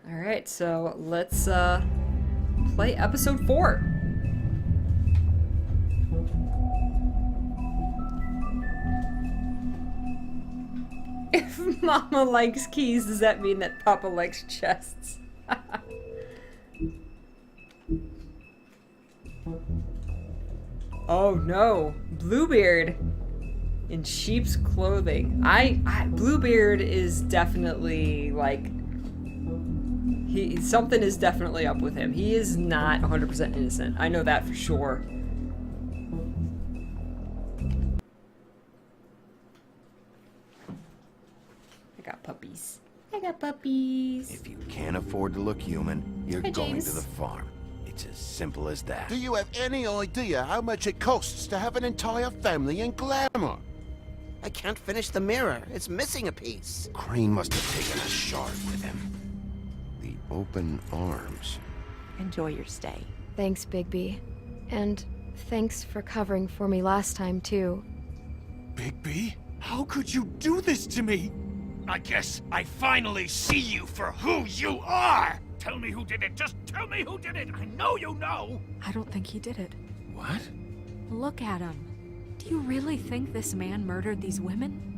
Alright, so let's play episode 4. If Mama likes keys, does that mean that Papa likes chests? Oh no, Bluebeard in sheep's clothing. Bluebeard is definitely like something is definitely up with him. He is not 100% innocent. I know that for sure. I got puppies. I got puppies. If you can't afford to look human, you're Hi, going James. to the farm. It's as simple as that. Do you have any idea how much it costs to have an entire family in glamour? I can't finish the mirror. It's missing a piece. Crane must have taken a shard with him. The open arms. Enjoy your stay. Thanks, Bigby. And thanks for covering for me last time, too. Bigby? How could you do this to me? I guess I finally see you for who you are! Tell me who did it! Just tell me who did it! I know you know! I don't think he did it. What? Look at him. Do you really think this man murdered these women?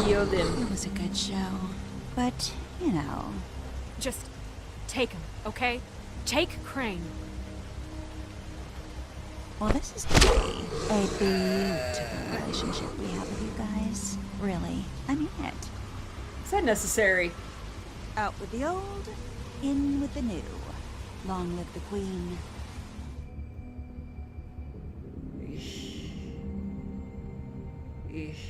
Killed him. It was a good show. But, you know. Just take him, okay? Take Crane. Well, this is gonna be a beautiful relationship we have with you guys. Really. I mean it. Is that necessary? Out with the old, in with the new. Long live the queen. Eesh.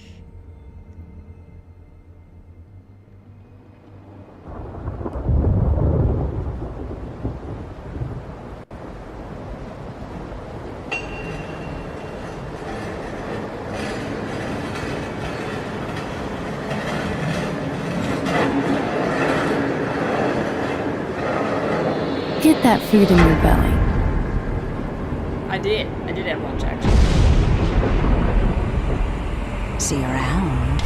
Get that food in your belly. I did have lunch actually. See you around.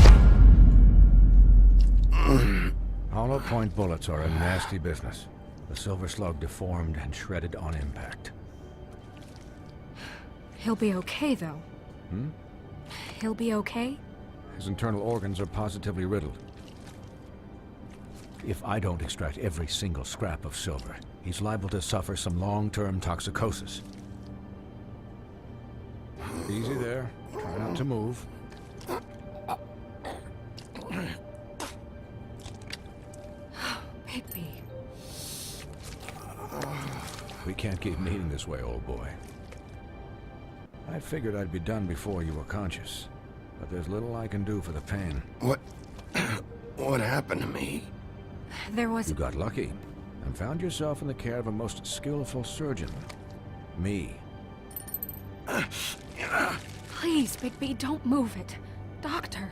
Hollow point bullets are a nasty business. The silver slug deformed and shredded on impact. He'll be okay, though. He'll be okay? His internal organs are positively riddled. If I don't extract every single scrap of silver, he's liable to suffer some long-term toxicosis. Easy there. Try not to move. Bigby. We can't keep meeting this way, old boy. I figured I'd be done before you were conscious, but there's little I can do for the pain. What happened to me? There was... You got lucky and found yourself in the care of a most skillful surgeon. Me. Please, Bigby, don't move it. Doctor.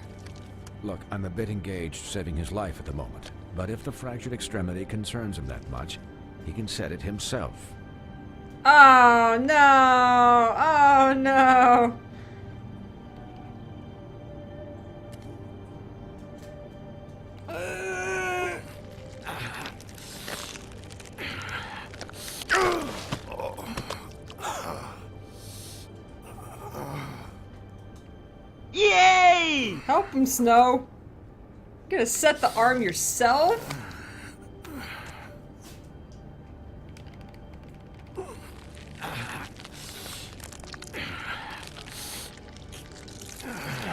Look, I'm a bit engaged saving his life at the moment, but if the fractured extremity concerns him that much, he can set it himself. Oh no! Oh no! Yay! Help him, Snow. You gonna set the arm yourself?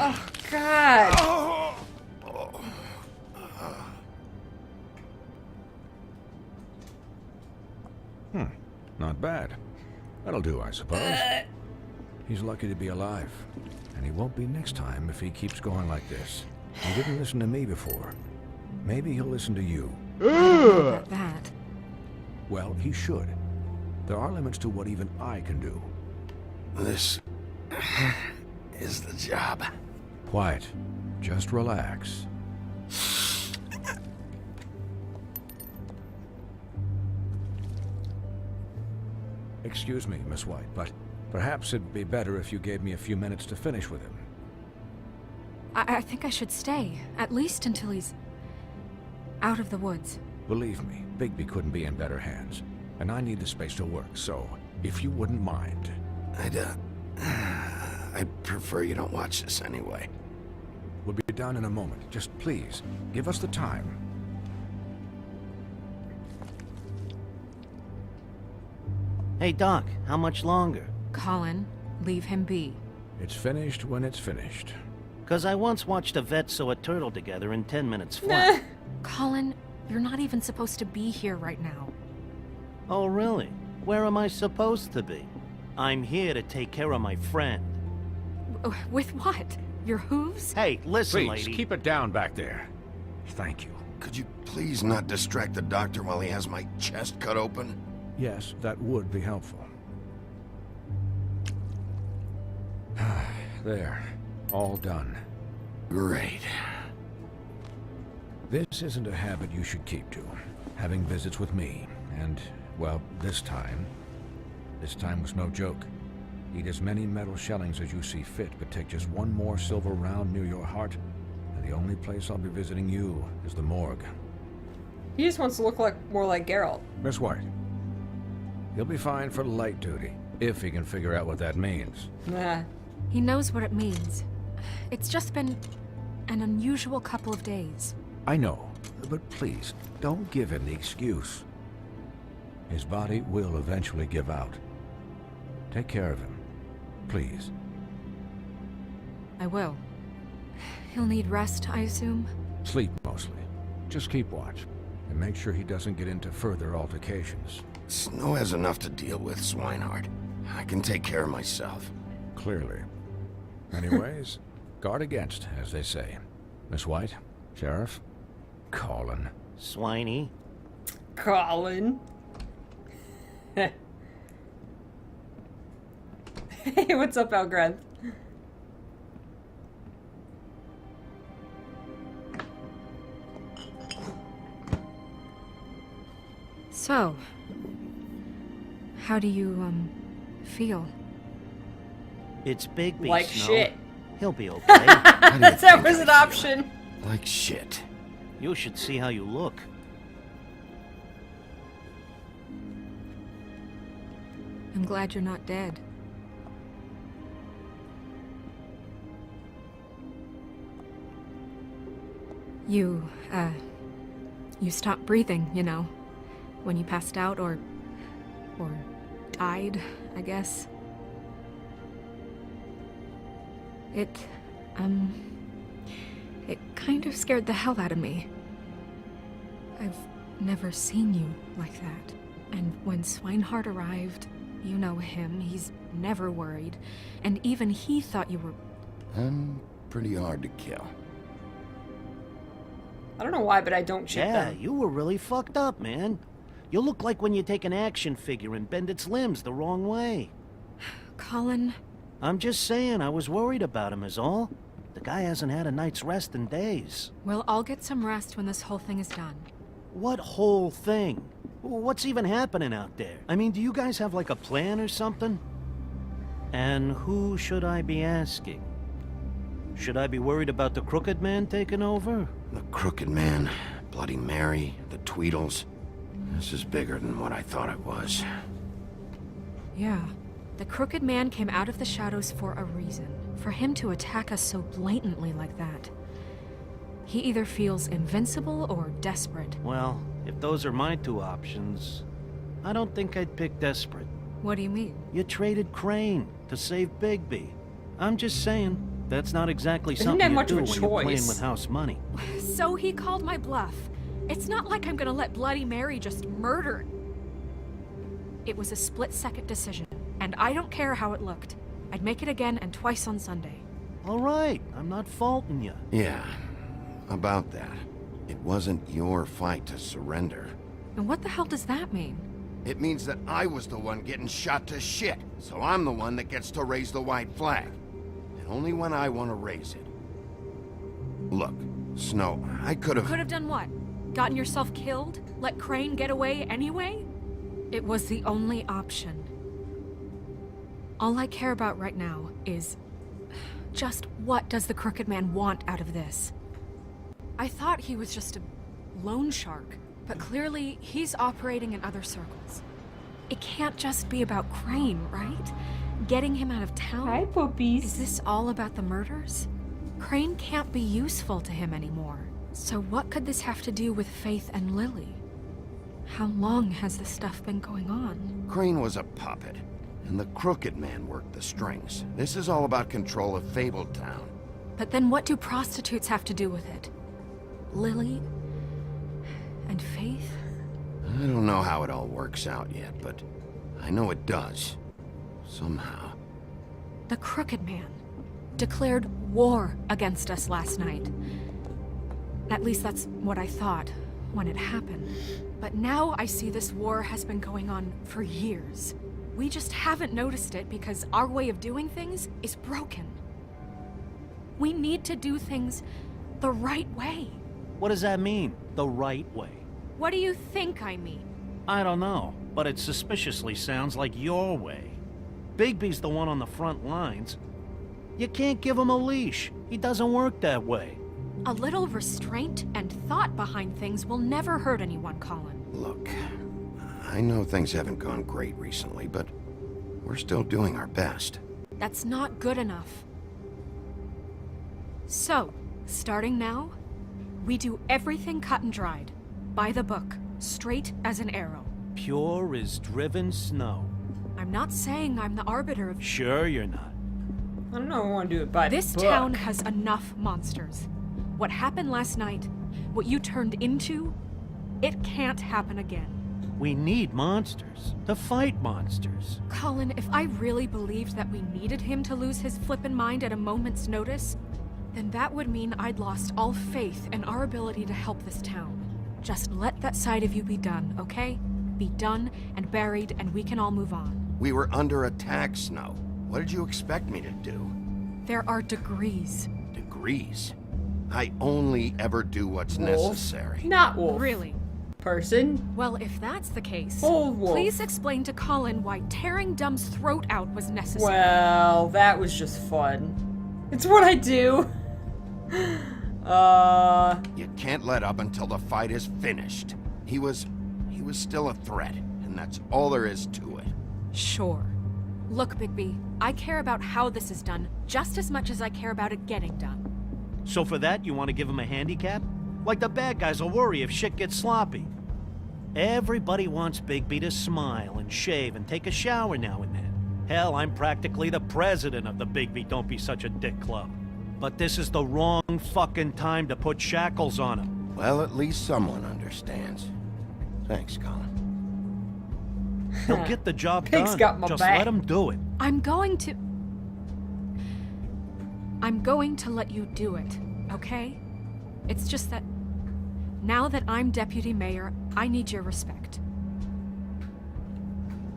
Oh, God. Not bad. That'll do, I suppose. He's lucky to be alive, and he won't be next time if he keeps going like this. He didn't listen to me before. Maybe he'll listen to you. About that. Well, he should. There are limits to what even I can do. This is the job. Quiet. Just relax. Excuse me, Miss White, but perhaps it'd be better if you gave me a few minutes to finish with him. I think I should stay, at least until he's out of the woods. Believe me, Bigby couldn't be in better hands, and I need the space to work, so if you wouldn't mind. I'd prefer you don't watch this anyway. We'll be done in a moment. Just please, give us the time. Hey, Doc, how much longer? Colin, leave him be. It's finished when it's finished. 'Cause I once watched a vet sew a turtle together in 10 minutes flat. Colin, you're not even supposed to be here right now. Oh, really? Where am I supposed to be? I'm here to take care of my friend. With what? Your hooves? Hey, listen, Please, lady. keep it down back there. Thank you. Could you please not distract the doctor while he has my chest cut open? Yes, that would be helpful. There. All done. Great. This isn't a habit you should keep to. Having visits with me. And, well, this time was no joke. Eat as many metal shellings as you see fit, but take just one more silver round near your heart, and the only place I'll be visiting you is the morgue. He just wants to look more like Geralt. Miss White, he'll be fine for light duty, if he can figure out what that means. Nah. He knows what it means. It's just been an unusual couple of days. I know, but please, don't give him the excuse. His body will eventually give out. Take care of him, please. I will. He'll need rest, I assume? Sleep, mostly. Just keep watch, and make sure he doesn't get into further altercations. Snow has enough to deal with, Swinehart. I can take care of myself. Clearly. Anyways, guard against, as they say. Miss White, Sheriff, Colin. Swiney. Colin. Hey, what's up, Algren? So, how do you, feel? It's Bigby, Like Snow. shit. He'll be okay. That was an option. Like shit. You should see how you look. I'm glad you're not dead. You stopped breathing, you know, when you passed out or died, I guess. It kind of scared the hell out of me. I've never seen you like that. And when Swinehart arrived, you know him, he's never worried. And even he thought you were... I'm pretty hard to kill. I don't know why, but I don't chip Yeah, them. you were really fucked up, man. You look like when you take an action figure and bend its limbs the wrong way. Colin... I'm just saying, I was worried about him is all. The guy hasn't had a night's rest in days. Well, I'll get some rest when this whole thing is done. What whole thing? What's even happening out there? I mean, do you guys have like a plan or something? And who should I be asking? Should I be worried about the Crooked Man taking over? The Crooked Man, Bloody Mary, the Tweedles. This is bigger than what I thought it was. Yeah. The Crooked Man came out of the shadows for a reason. For him to attack us so blatantly like that. He either feels invincible or desperate. Well, if those are my two options, I don't think I'd pick desperate. What do you mean? You traded Crane to save Bigby. I'm just saying, that's not exactly didn't something have you much do of a when you're playing choice. with house money. So he called my bluff. It's not like I'm gonna let Bloody Mary just murder. It was a split-second decision, and I don't care how it looked. I'd make it again and twice on Sunday. All right, I'm not faulting you. Yeah, about that. It wasn't your fight to surrender. And what the hell does that mean? It means that I was the one getting shot to shit, so I'm the one that gets to raise the white flag. And only when I want to raise it. Look, Snow, I could have... Could have done what? Gotten yourself killed? Let Crane get away anyway? It was the only option. All I care about right now is just what does the Crooked Man want out of this? I thought he was just a loan shark, but clearly he's operating in other circles. It can't just be about Crane, right? Getting him out of town? Hi, puppies. Is this all about the murders? Crane can't be useful to him anymore. So what could this have to do with Faith and Lily? How long has this stuff been going on? Crane was a puppet, and the Crooked Man worked the strings. This is all about control of Fabletown. But then what do prostitutes have to do with it? Lily? And Faith? I don't know how it all works out yet, but I know it does. Somehow. The Crooked Man declared war against us last night. At least that's what I thought when it happened. But now I see this war has been going on for years. We just haven't noticed it because our way of doing things is broken. We need to do things the right way. What does that mean, the right way? What do you think I mean? I don't know, but it suspiciously sounds like your way. Bigby's the one on the front lines. You can't give him a leash. He doesn't work that way. A little restraint and thought behind things will never hurt anyone, Colin. Look, I know things haven't gone great recently, but we're still doing our best. That's not good enough. So, starting now, we do everything cut and dried. By the book, straight as an arrow. Pure as driven snow. I'm not saying I'm the arbiter of... Sure you're not. I don't know. I want to do it by This the book. town has enough monsters. What happened last night, what you turned into, it can't happen again. We need monsters. To fight monsters. Colin, if I really believed that we needed him to lose his flippin' mind at a moment's notice, then that would mean I'd lost all faith in our ability to help this town. Just let that side of you be done, okay? Be done and buried, and we can all move on. We were under attack, Snow. What did you expect me to do? There are degrees. Degrees? I only ever do what's Wolf. necessary. Not wolf. Really? Person. Well, if that's the case, Old wolf. please explain to Colin why tearing Dumb's throat out was necessary. Well, that was just fun. It's what I do. You can't let up until the fight is finished. He was still a threat, and that's all there is to it. Sure. Look, Bigby, I care about how this is done just as much as I care about it getting done. So for that, you want to give him a handicap? Like the bad guys will worry if shit gets sloppy. Everybody wants Bigby to smile and shave and take a shower now and then. Hell, I'm practically the president of the Bigby Don't Be Such a Dick Club. But this is the wrong fucking time to put shackles on him. Well, at least someone understands. Thanks, Colin. He'll get the job Pig's done. got my Just back. let him do it. I'm going to let you do it, okay? It's just that now that I'm deputy mayor, I need your respect.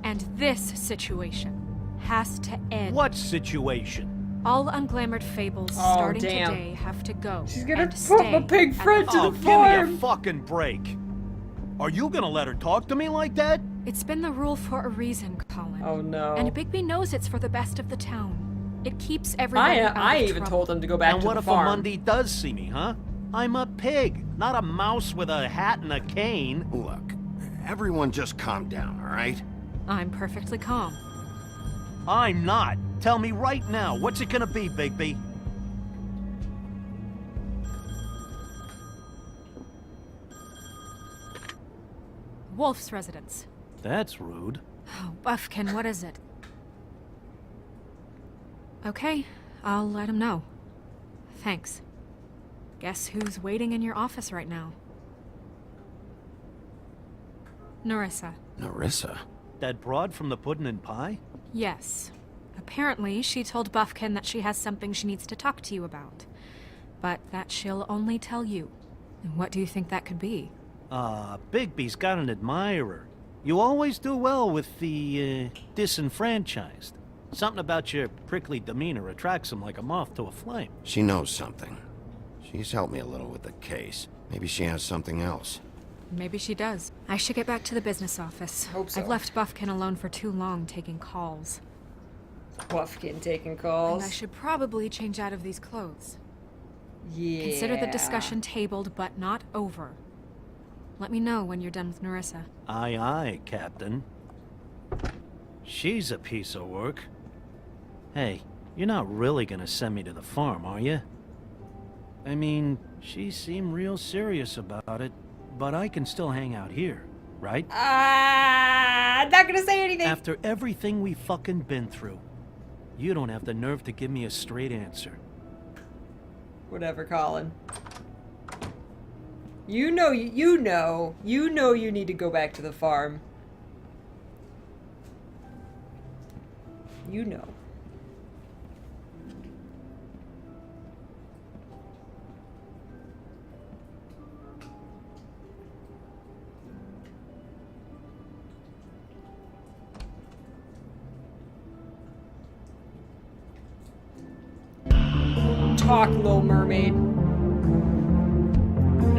And this situation has to end. What situation? All unglamored fables Oh, starting damn. today have to go. She's gonna and put stay my pig at friend the to Oh, the give me a farm. fucking break. Are you gonna let her talk to me like that? It's been the rule for a reason, Colin. Oh no. And Bigby knows it's for the best of the town. It keeps everybody out I of even trouble. told him to go back And to what the if farm. a Mundy does see me, huh? I'm a pig, not a mouse with a hat and a cane. Look, everyone just calm down, all right? I'm perfectly calm. I'm not. Tell me right now, what's it gonna be, Bigby? Wolf's residence. That's rude. Oh, Buffkin, what is it? Okay, I'll let him know. Thanks. Guess who's waiting in your office right now? Narissa. Narissa? That broad from the puddin' and pie? Yes. Apparently, she told Buffkin that she has something she needs to talk to you about. But that she'll only tell you. And what do you think that could be? Bigby's got an admirer. You always do well with the, disenfranchised. Something about your prickly demeanor attracts him like a moth to a flame. She knows something. She's helped me a little with the case. Maybe she has something else. Maybe she does. I should get back to the business office. Hope so. I've left Buffkin alone for too long taking calls. Wuffkin taking And calls. I should probably change out of these clothes. Yeah. Consider the discussion tabled, but not over. Let me know when you're done with Narissa. Aye, aye, Captain. She's a piece of work. Hey, you're not really gonna send me to the farm, are you? I mean, she seemed real serious about it, but I can still hang out here, right? I'm not gonna say anything. After everything we fucking been through, you don't have the nerve to give me a straight answer. Whatever, Colin. You know you need to go back to the farm. You know. Talk, Little Mermaid.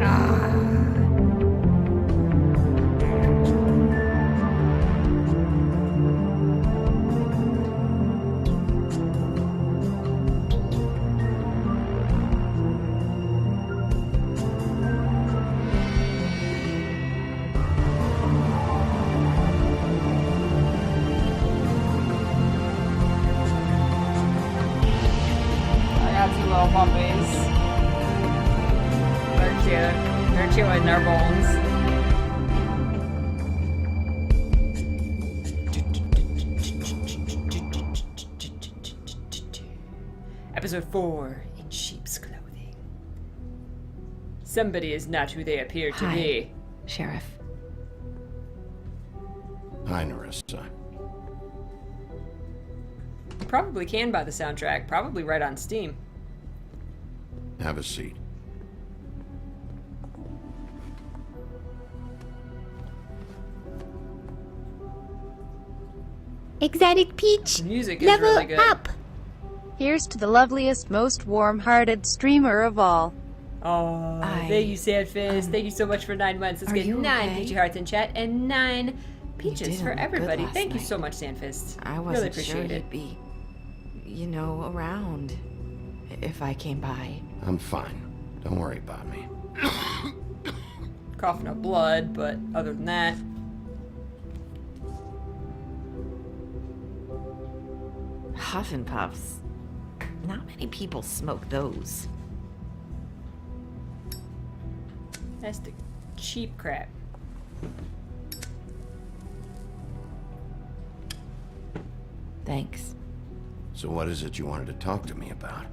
Ah. I got two little puppies. They're cute. They're chewing their bones. Episode 4, In Sheep's Clothing. Somebody is not who they appear to be. Sheriff. Hi, Narissa. You probably can buy the soundtrack, probably right on Steam. Have a seat. Exotic Peach, The music is level really good. up! Here's to the loveliest, most warm-hearted streamer of all. Oh, thank you, Sandfist. Thank you so much for 9 months. Let's are get you 9 okay? Peachy Hearts in chat and 9 peaches didn't for look good everybody. last Thank you night. so much, Sandfist. I really wasn't appreciate sure it. you'd be, around if I came by. I'm fine. Don't worry about me. Coughing up blood, but other than that, Huff and Puffs. Not many people smoke those. that's the cheap crap. Thanks. So what is it you wanted to talk to me about?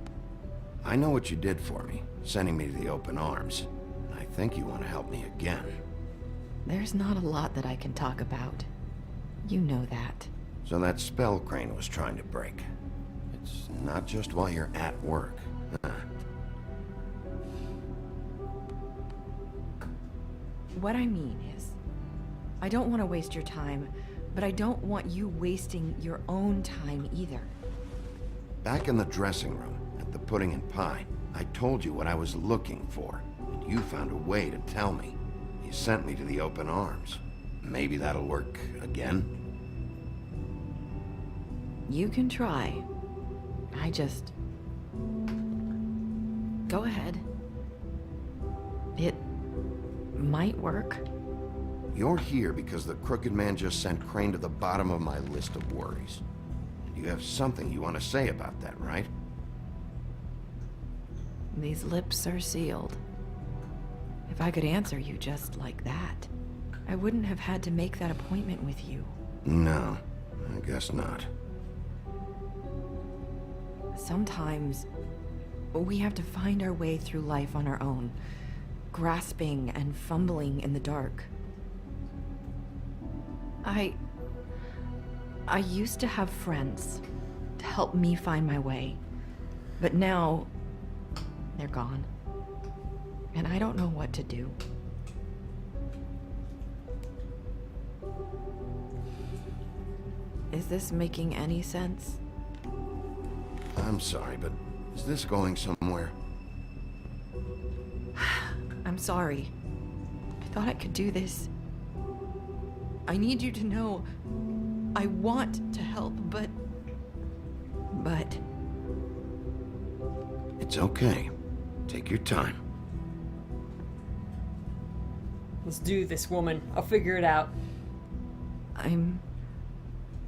I know what you did for me, sending me to the open arms. And I think you want to help me again. There's not a lot that I can talk about. You know that. So that spell Crane was trying to break. It's not just while you're at work. Huh? What I mean is, I don't want to waste your time, but I don't want you wasting your own time either. Back in the dressing room, at the pudding and pie, I told you what I was looking for, and you found a way to tell me. You sent me to the open arms. Maybe that'll work again? You can try. I just... Go ahead. It might work. You're here because the Crooked Man just sent Crane to the bottom of my list of worries. You have something you want to say about that, right? These lips are sealed. If I could answer you just like that, I wouldn't have had to make that appointment with you. No, I guess not. Sometimes, we have to find our way through life on our own, grasping and fumbling in the dark. I used to have friends to help me find my way, but now they're gone, and I don't know what to do. Is this making any sense? I'm sorry, but is this going somewhere? I'm sorry. I thought I could do this. I need you to know I want to help, but but It's okay. Take your time. Let's do this, woman. I'll figure it out. I'm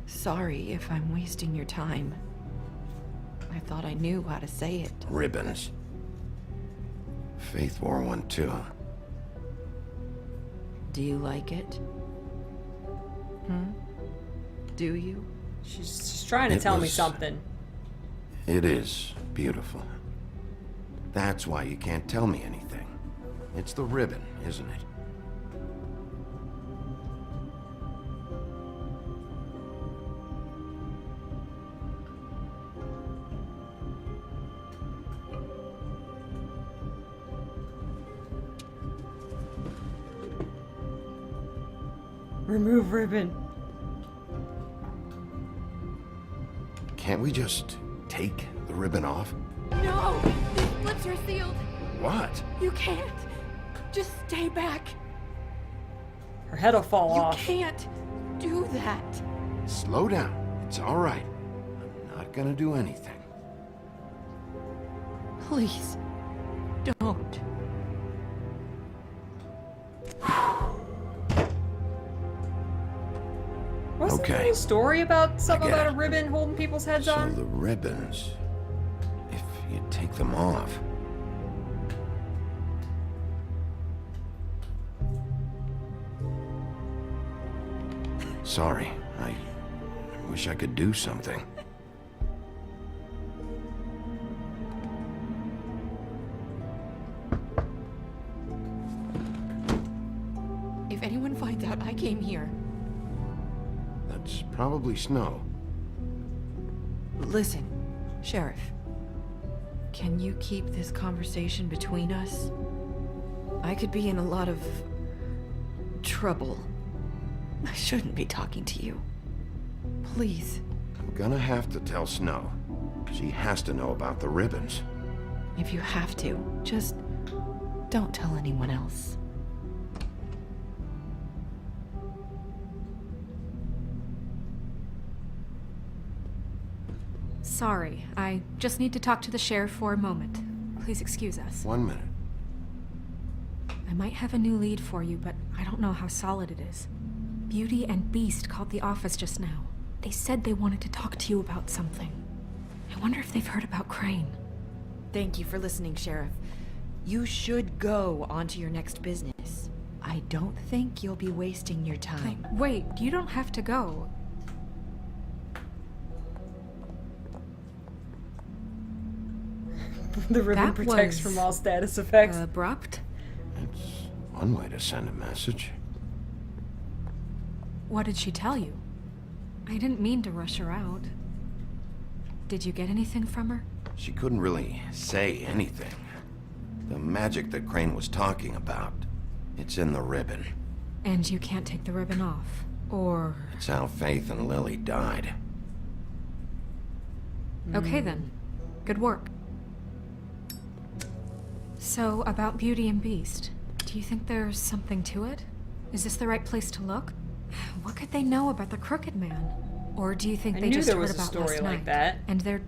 sorry if I'm wasting your time. I thought I knew how to say it. Ribbons. Faith wore one too. Do you like it? Do you? She's trying to It tell me was- something. It is beautiful. That's why you can't tell me anything. It's the ribbon, isn't it? Remove ribbon. Can't we just take the ribbon off? No! These lips are sealed! What? You can't! Just stay back! Her head'll fall You off. can't do that! Slow down. It's all right. I'm not gonna do anything. Please, don't. Wasn't Okay. there a story about something get about it. a ribbon holding people's heads So on? the ribbons, if you take them off. Sorry, I wish I could do something. If anyone finds out I came here, That's probably snow. listen, Sheriff. Can you keep this conversation between us? I could be in a lot of trouble. I shouldn't be talking to you. Please, I'm gonna have to tell Snow. She has to know about the ribbons. if you have to, just don't tell anyone else. Sorry, I just need to talk to the sheriff for a moment. Please excuse us. 1 minute. I might have a new lead for you, but I don't know how solid it is. Beauty and Beast called the office just now. They said they wanted to talk to you about something. I wonder if they've heard about Crane. Thank you for listening, Sheriff. You should go on to your next business. I don't think you'll be wasting your time. Wait, you don't have to go. The ribbon That protects was, from all status effects. Abrupt? It's one way to send a message. What did she tell you? I didn't mean to rush her out. Did you get anything from her? She couldn't really say anything. The magic that Crane was talking about, it's in the ribbon. And you can't take the ribbon off. Or... It's how Faith and Lily died. Okay then. Good work. So, about Beauty and Beast, do you think there's something to it? Is this the right place to look? What could they know about the Crooked Man? Or do you think I they knew just there heard was a about story last like night, that. and they're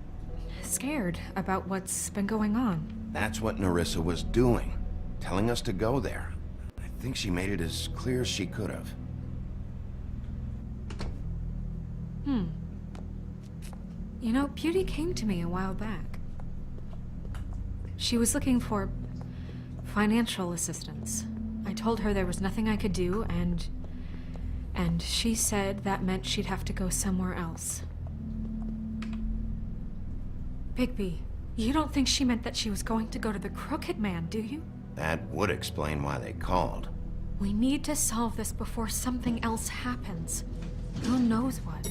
scared about what's been going on? That's what Nerissa was doing, telling us to go there. I think she made it as clear as she could have. You know, Beauty came to me a while back. She was looking for financial assistance. I told her there was nothing I could do, and she said that meant she'd have to go somewhere else. Bigby, you don't think she meant that she was going to go to the Crooked Man, do you? That would explain why they called. We need to solve this before something else happens. Who knows what?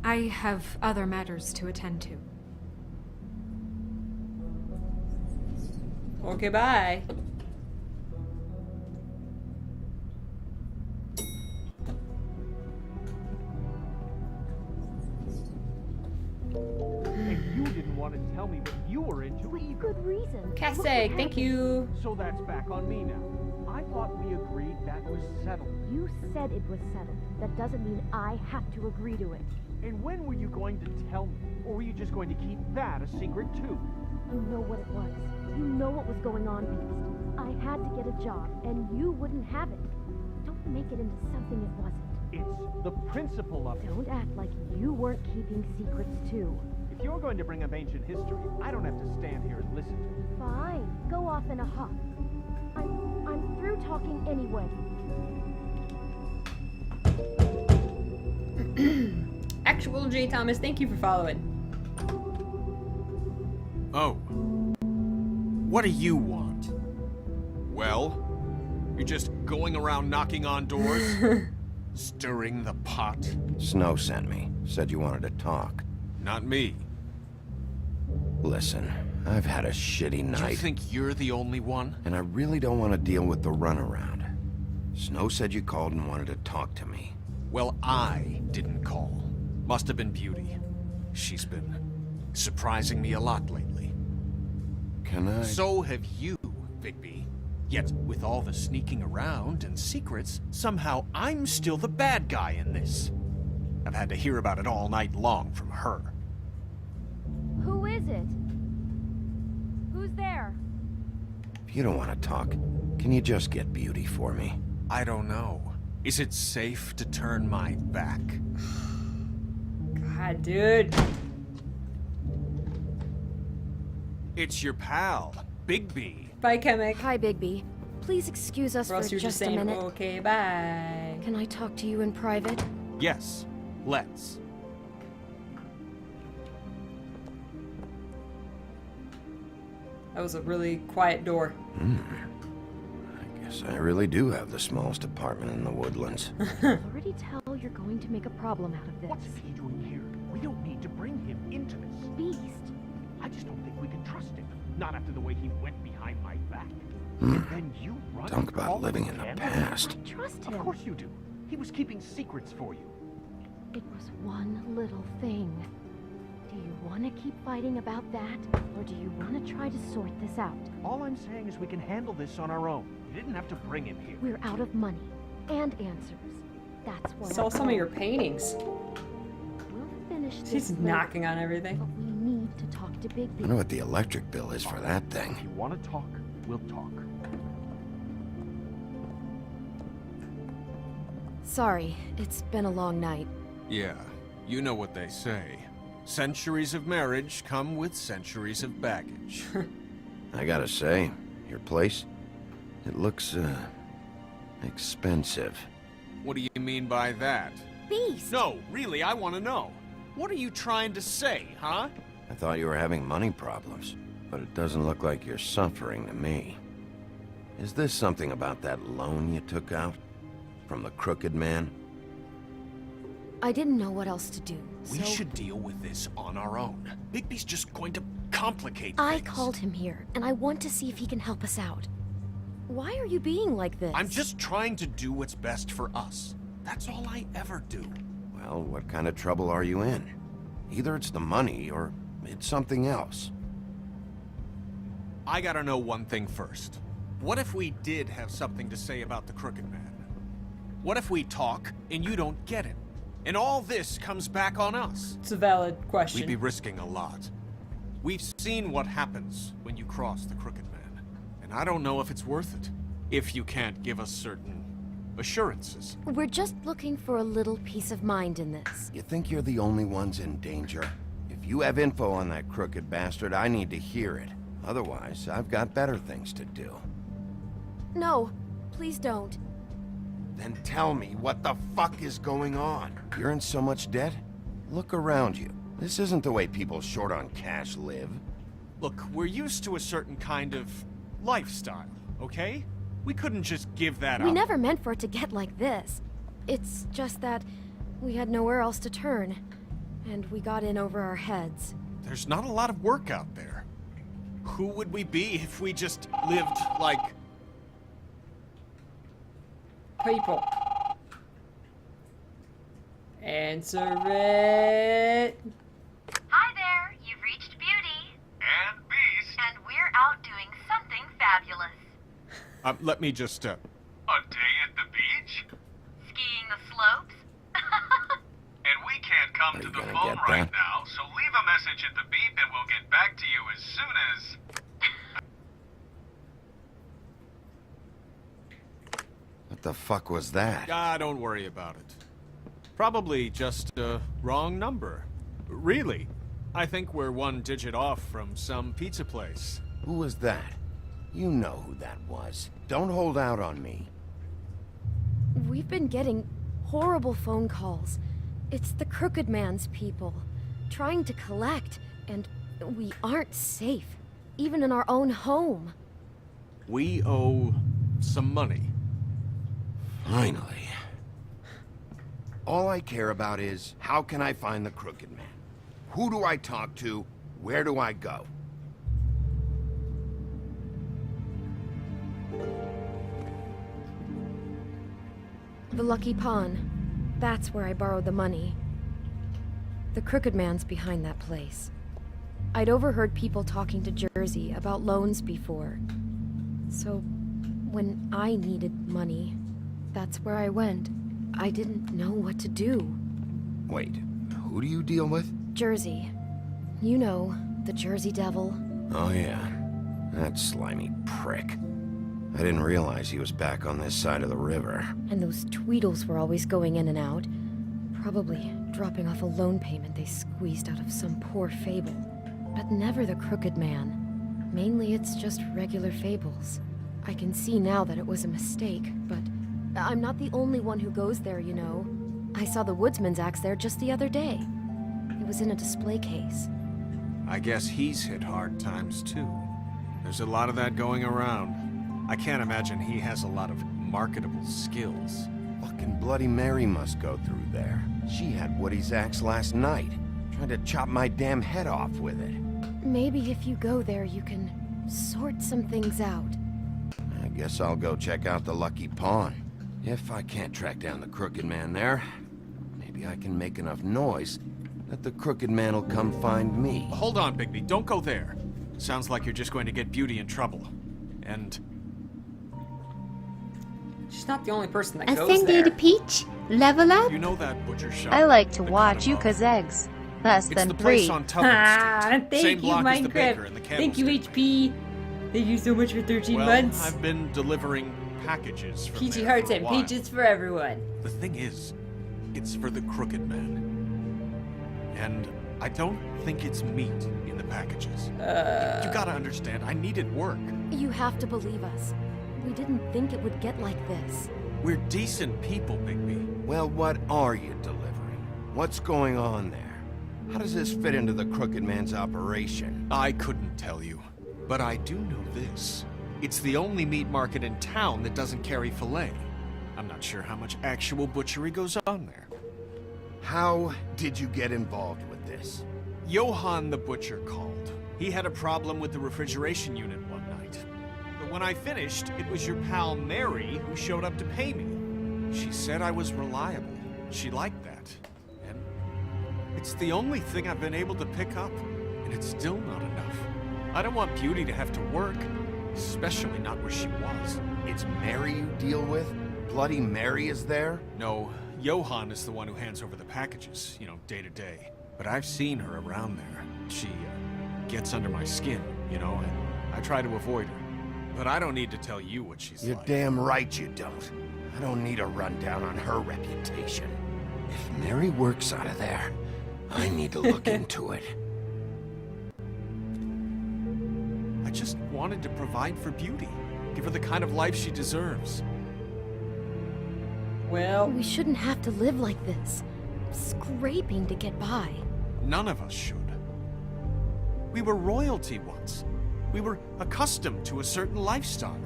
I have other matters to attend to. Okay, bye. And you didn't want to tell me what you were into. With good reason. reason. Cast egg, thank you. So that's back on me now. I thought we agreed that was settled. You said it was settled. That doesn't mean I have to agree to it. And when were you going to tell me? Or were you just going to keep that a secret too? You know what it was. You know what was going on, Beast. I had to get a job, and you wouldn't have it. Don't make it into something it wasn't. It's the principle of it. Don't act like you weren't keeping secrets too. If you're going to bring up ancient history, I don't have to stand here and listen to it. Fine. Go off in a huff. I'm through talking anyway. Actual J. Thomas, thank you for following. Oh. What do you want? Well, you're just going around knocking on doors? Stirring the pot? Snow sent me. Said you wanted to talk. Not me. Listen, I've had a shitty night. You think you're the only one? And I really don't want to deal with the runaround. Snow said you called and wanted to talk to me. Well, I didn't call. Must have been Beauty. She's been surprising me a lot lately. Can I? So have you, Bigby. Yet, with all the sneaking around and secrets, somehow I'm still the bad guy in this. I've had to hear about it all night long from her. Who is it? Who's there? If you don't want to talk, can you just get Beauty for me? I don't know. Is it safe to turn my back? God, dude. It's your pal, Bigby. Bye, Chemic. Hi, Bigby. Please excuse us Or else for you're just just a saying, minute. okay, bye. Can I talk to you in private? Yes, let's. That was a really quiet door. I guess I really do have the smallest apartment in the woodlands. Already tell you're going to make a problem out of this. What's he doing here? We don't need to bring him into this. Beast. I just don't think we can trust him. Not after the way he went behind my back. And then you run Talk and about call living him in the again? past. I trust him. Of course you do. He was keeping secrets for you. It was one little thing. Do you want to keep fighting about that? Or do you want to try to sort this out? All I'm saying is we can handle this on our own. You didn't have to bring him here. We're out of money. And answers. That's why Sell some of your paintings. We'll finish this She's later, knocking on everything. but we need to talk to Bigby. I wonder what the electric bill is for that thing. If you want to talk, we'll talk. Sorry, it's been a long night. Yeah, you know what they say. Centuries of marriage come with centuries of baggage. I gotta say, your place, it looks, expensive. What do you mean by that? Beast! No, really, I want to know. What are you trying to say, huh? I thought you were having money problems, but it doesn't look like you're suffering to me. Is this something about that loan you took out? From the crooked man? I didn't know what else to do, We so should deal with this on our own. Bigby's just going to complicate I things. called him here, and I want to see if he can help us out. Why are you being like this? I'm just trying to do what's best for us. That's all I ever do. Well, what kind of trouble are you in? Either it's the money, or it's something else. I gotta know one thing first. What if we did have something to say about the Crooked Man? What if we talk, and you don't get it? And all this comes back on us? It's a valid question. We'd be risking a lot. We've seen what happens when you cross the Crooked Man. And I don't know if it's worth it. If you can't give us certain assurances. We're just looking for a little peace of mind in this. You think you're the only ones in danger? If you have info on that crooked bastard, I need to hear it. Otherwise, I've got better things to do. No, please don't. Then tell me what the fuck is going on. You're in so much debt? Look around you. This isn't the way people short on cash live. Look, we're used to a certain kind of lifestyle, okay? We couldn't just give that up. We never meant for it to get like this. It's just that we had nowhere else to turn, and we got in over our heads. There's not a lot of work out there. Who would we be if we just lived like... People. Answer it. Hi there, you've reached Beauty. And Beast. And we're out doing something fabulous. Let me just, A day at the beach? Skiing the slopes? And we can't come Are to you the gonna phone get right that? now, so leave a message at the beep and we'll get back to you as soon as... What the fuck was that? don't worry about it. Probably just a wrong number. Really, I think we're one digit off from some pizza place. Who was that? You know who that was. Don't hold out on me. We've been getting horrible phone calls. It's the Crooked Man's people, trying to collect, and we aren't safe, even in our own home. We owe some money. Finally. All I care about is, how can I find the Crooked Man? Who do I talk to? Where do I go? The Lucky Pawn. That's where I borrowed the money. The Crooked Man's behind that place. I'd overheard people talking to Jersey about loans before. So, when I needed money, that's where I went. I didn't know what to do. Wait, who do you deal with? Jersey. You know, the Jersey Devil. Oh yeah, that slimy prick. I didn't realize he was back on this side of the river. And those Tweedles were always going in and out. Probably dropping off a loan payment they squeezed out of some poor fable. But never the Crooked Man. Mainly it's just regular fables. I can see now that it was a mistake, but I'm not the only one who goes there, you know. I saw the Woodsman's axe there just the other day. It was in a display case. I guess he's hit hard times too. There's a lot of that going around. I can't imagine he has a lot of marketable skills. Fucking Bloody Mary must go through there. She had Woody's axe last night. Tried to chop my damn head off with it. Maybe if you go there, you can sort some things out. I guess I'll go check out the Lucky Pawn. If I can't track down the Crooked Man there, maybe I can make enough noise that the Crooked Man will come find me. Hold on, Bigby. Don't go there. Sounds like you're just going to get Beauty in trouble. And... She's not the only person that goes there. Ascended Peach, level up. You know that butcher shop? I like to watch you 'cause eggs. Less It's than the place 3. on Tubman Street. Thank Same you, block as the baker Minecraft. and the Thank you, candlestick HP. Thank you so much for 13 Well, months. I've been delivering packages from Peachy there hearts for a and while. peaches for everyone. The thing is, it's for the Crooked Man. And I don't think it's meat in the packages. You gotta understand, I needed work. You have to believe us. We didn't think it would get like this. We're decent people, Bigby. Well, what are you delivering? What's going on there? How does this fit into the Crooked Man's operation? I couldn't tell you, but I do know this. It's the only meat market in town that doesn't carry filet. I'm not sure how much actual butchery goes on there. How did you get involved with this? Johann the butcher called. He had a problem with the refrigeration unit one night. But when I finished, it was your pal Mary who showed up to pay me. She said I was reliable. She liked that. And it's the only thing I've been able to pick up, and it's still not enough. I don't want Beauty to have to work, especially not where she was. It's Mary you deal with? Bloody Mary is there? No, Johann is the one who hands over the packages, you know, day to day. But I've seen her around there. She gets under my skin, you know, and I try to avoid her. But I don't need to tell you what she's You're like. damn right you don't. I don't need a rundown on her reputation. If Mary works out of there, I need to look into it. I just wanted to provide for Beauty. Give her the kind of life she deserves. Well, We shouldn't have to live like this. Scraping to get by. None of us should. We were royalty once. We were accustomed to a certain lifestyle.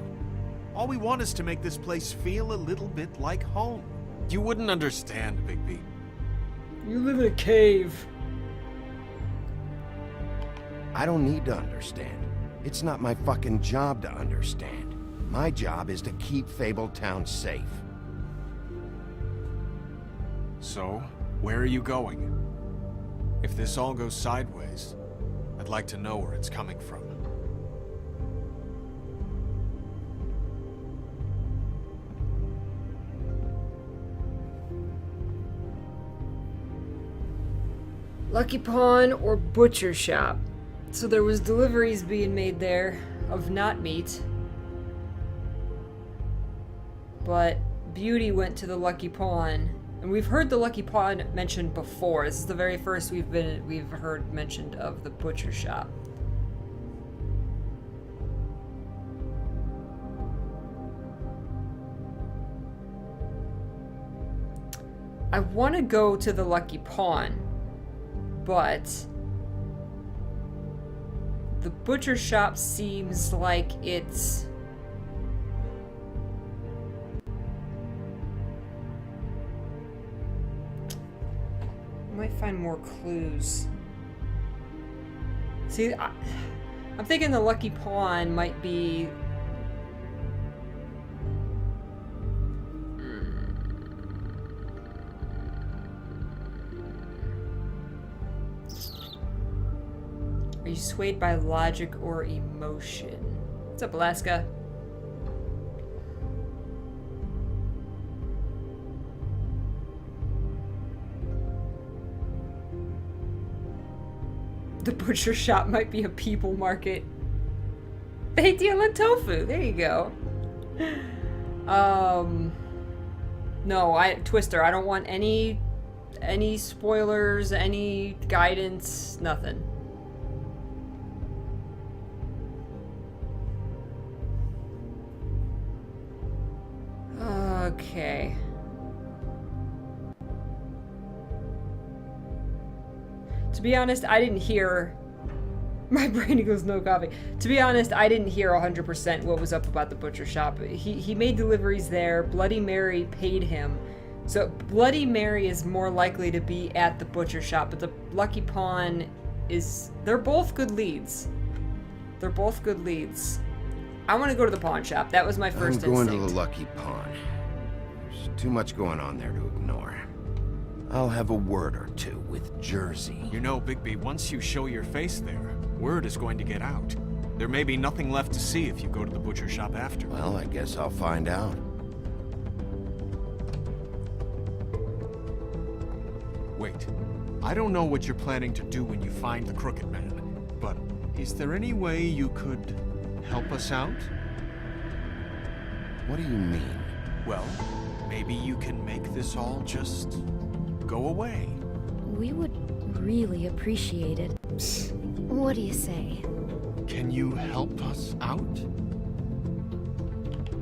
All we want is to make this place feel a little bit like home. You wouldn't understand, Bigby. you live in a cave. I don't need to understand. It's not my fucking job to understand. My job is to keep Fabletown safe. So, where are you going? If this all goes sideways, I'd like to know where it's coming from. Lucky Pawn or Butcher Shop. So there was deliveries being made there of not meat. But Beauty went to the Lucky Pawn. And we've heard the Lucky Pawn mentioned before. This is the very first we've heard mentioned of the Butcher Shop. I want to go to the Lucky Pawn, but the Butcher Shop seems like it's... I might find more clues. See, I'm thinking the Lucky Pawn might be... Are you swayed by logic or emotion? What's up, Alaska? The Butcher Shop might be a people market. They deal in tofu. There you go. No, Twister, I don't want any spoilers, any guidance, nothing. Okay. To be honest, I didn't hear... My brain goes no coffee. To be honest, I didn't hear 100% what was up about the Butcher Shop. He made deliveries there. Bloody Mary paid him. So Bloody Mary is more likely to be at the Butcher Shop, but the Lucky Pawn is... They're both good leads. They're both good leads. I want to go to the pawn shop. That was my first instinct. I'm going to the Lucky Pawn. There's too much going on there to ignore. I'll have a word or two with Jersey. You know, Bigby, once you show your face there, word is going to get out. There may be nothing left to see if you go to the Butcher Shop after. Well, I guess I'll find out. Wait. I don't know what you're planning to do when you find the Crooked Man, but is there any way you could help us out? What do you mean? Well, maybe you can make this all just go away. We would really appreciate it. What do you say? Can you help us out?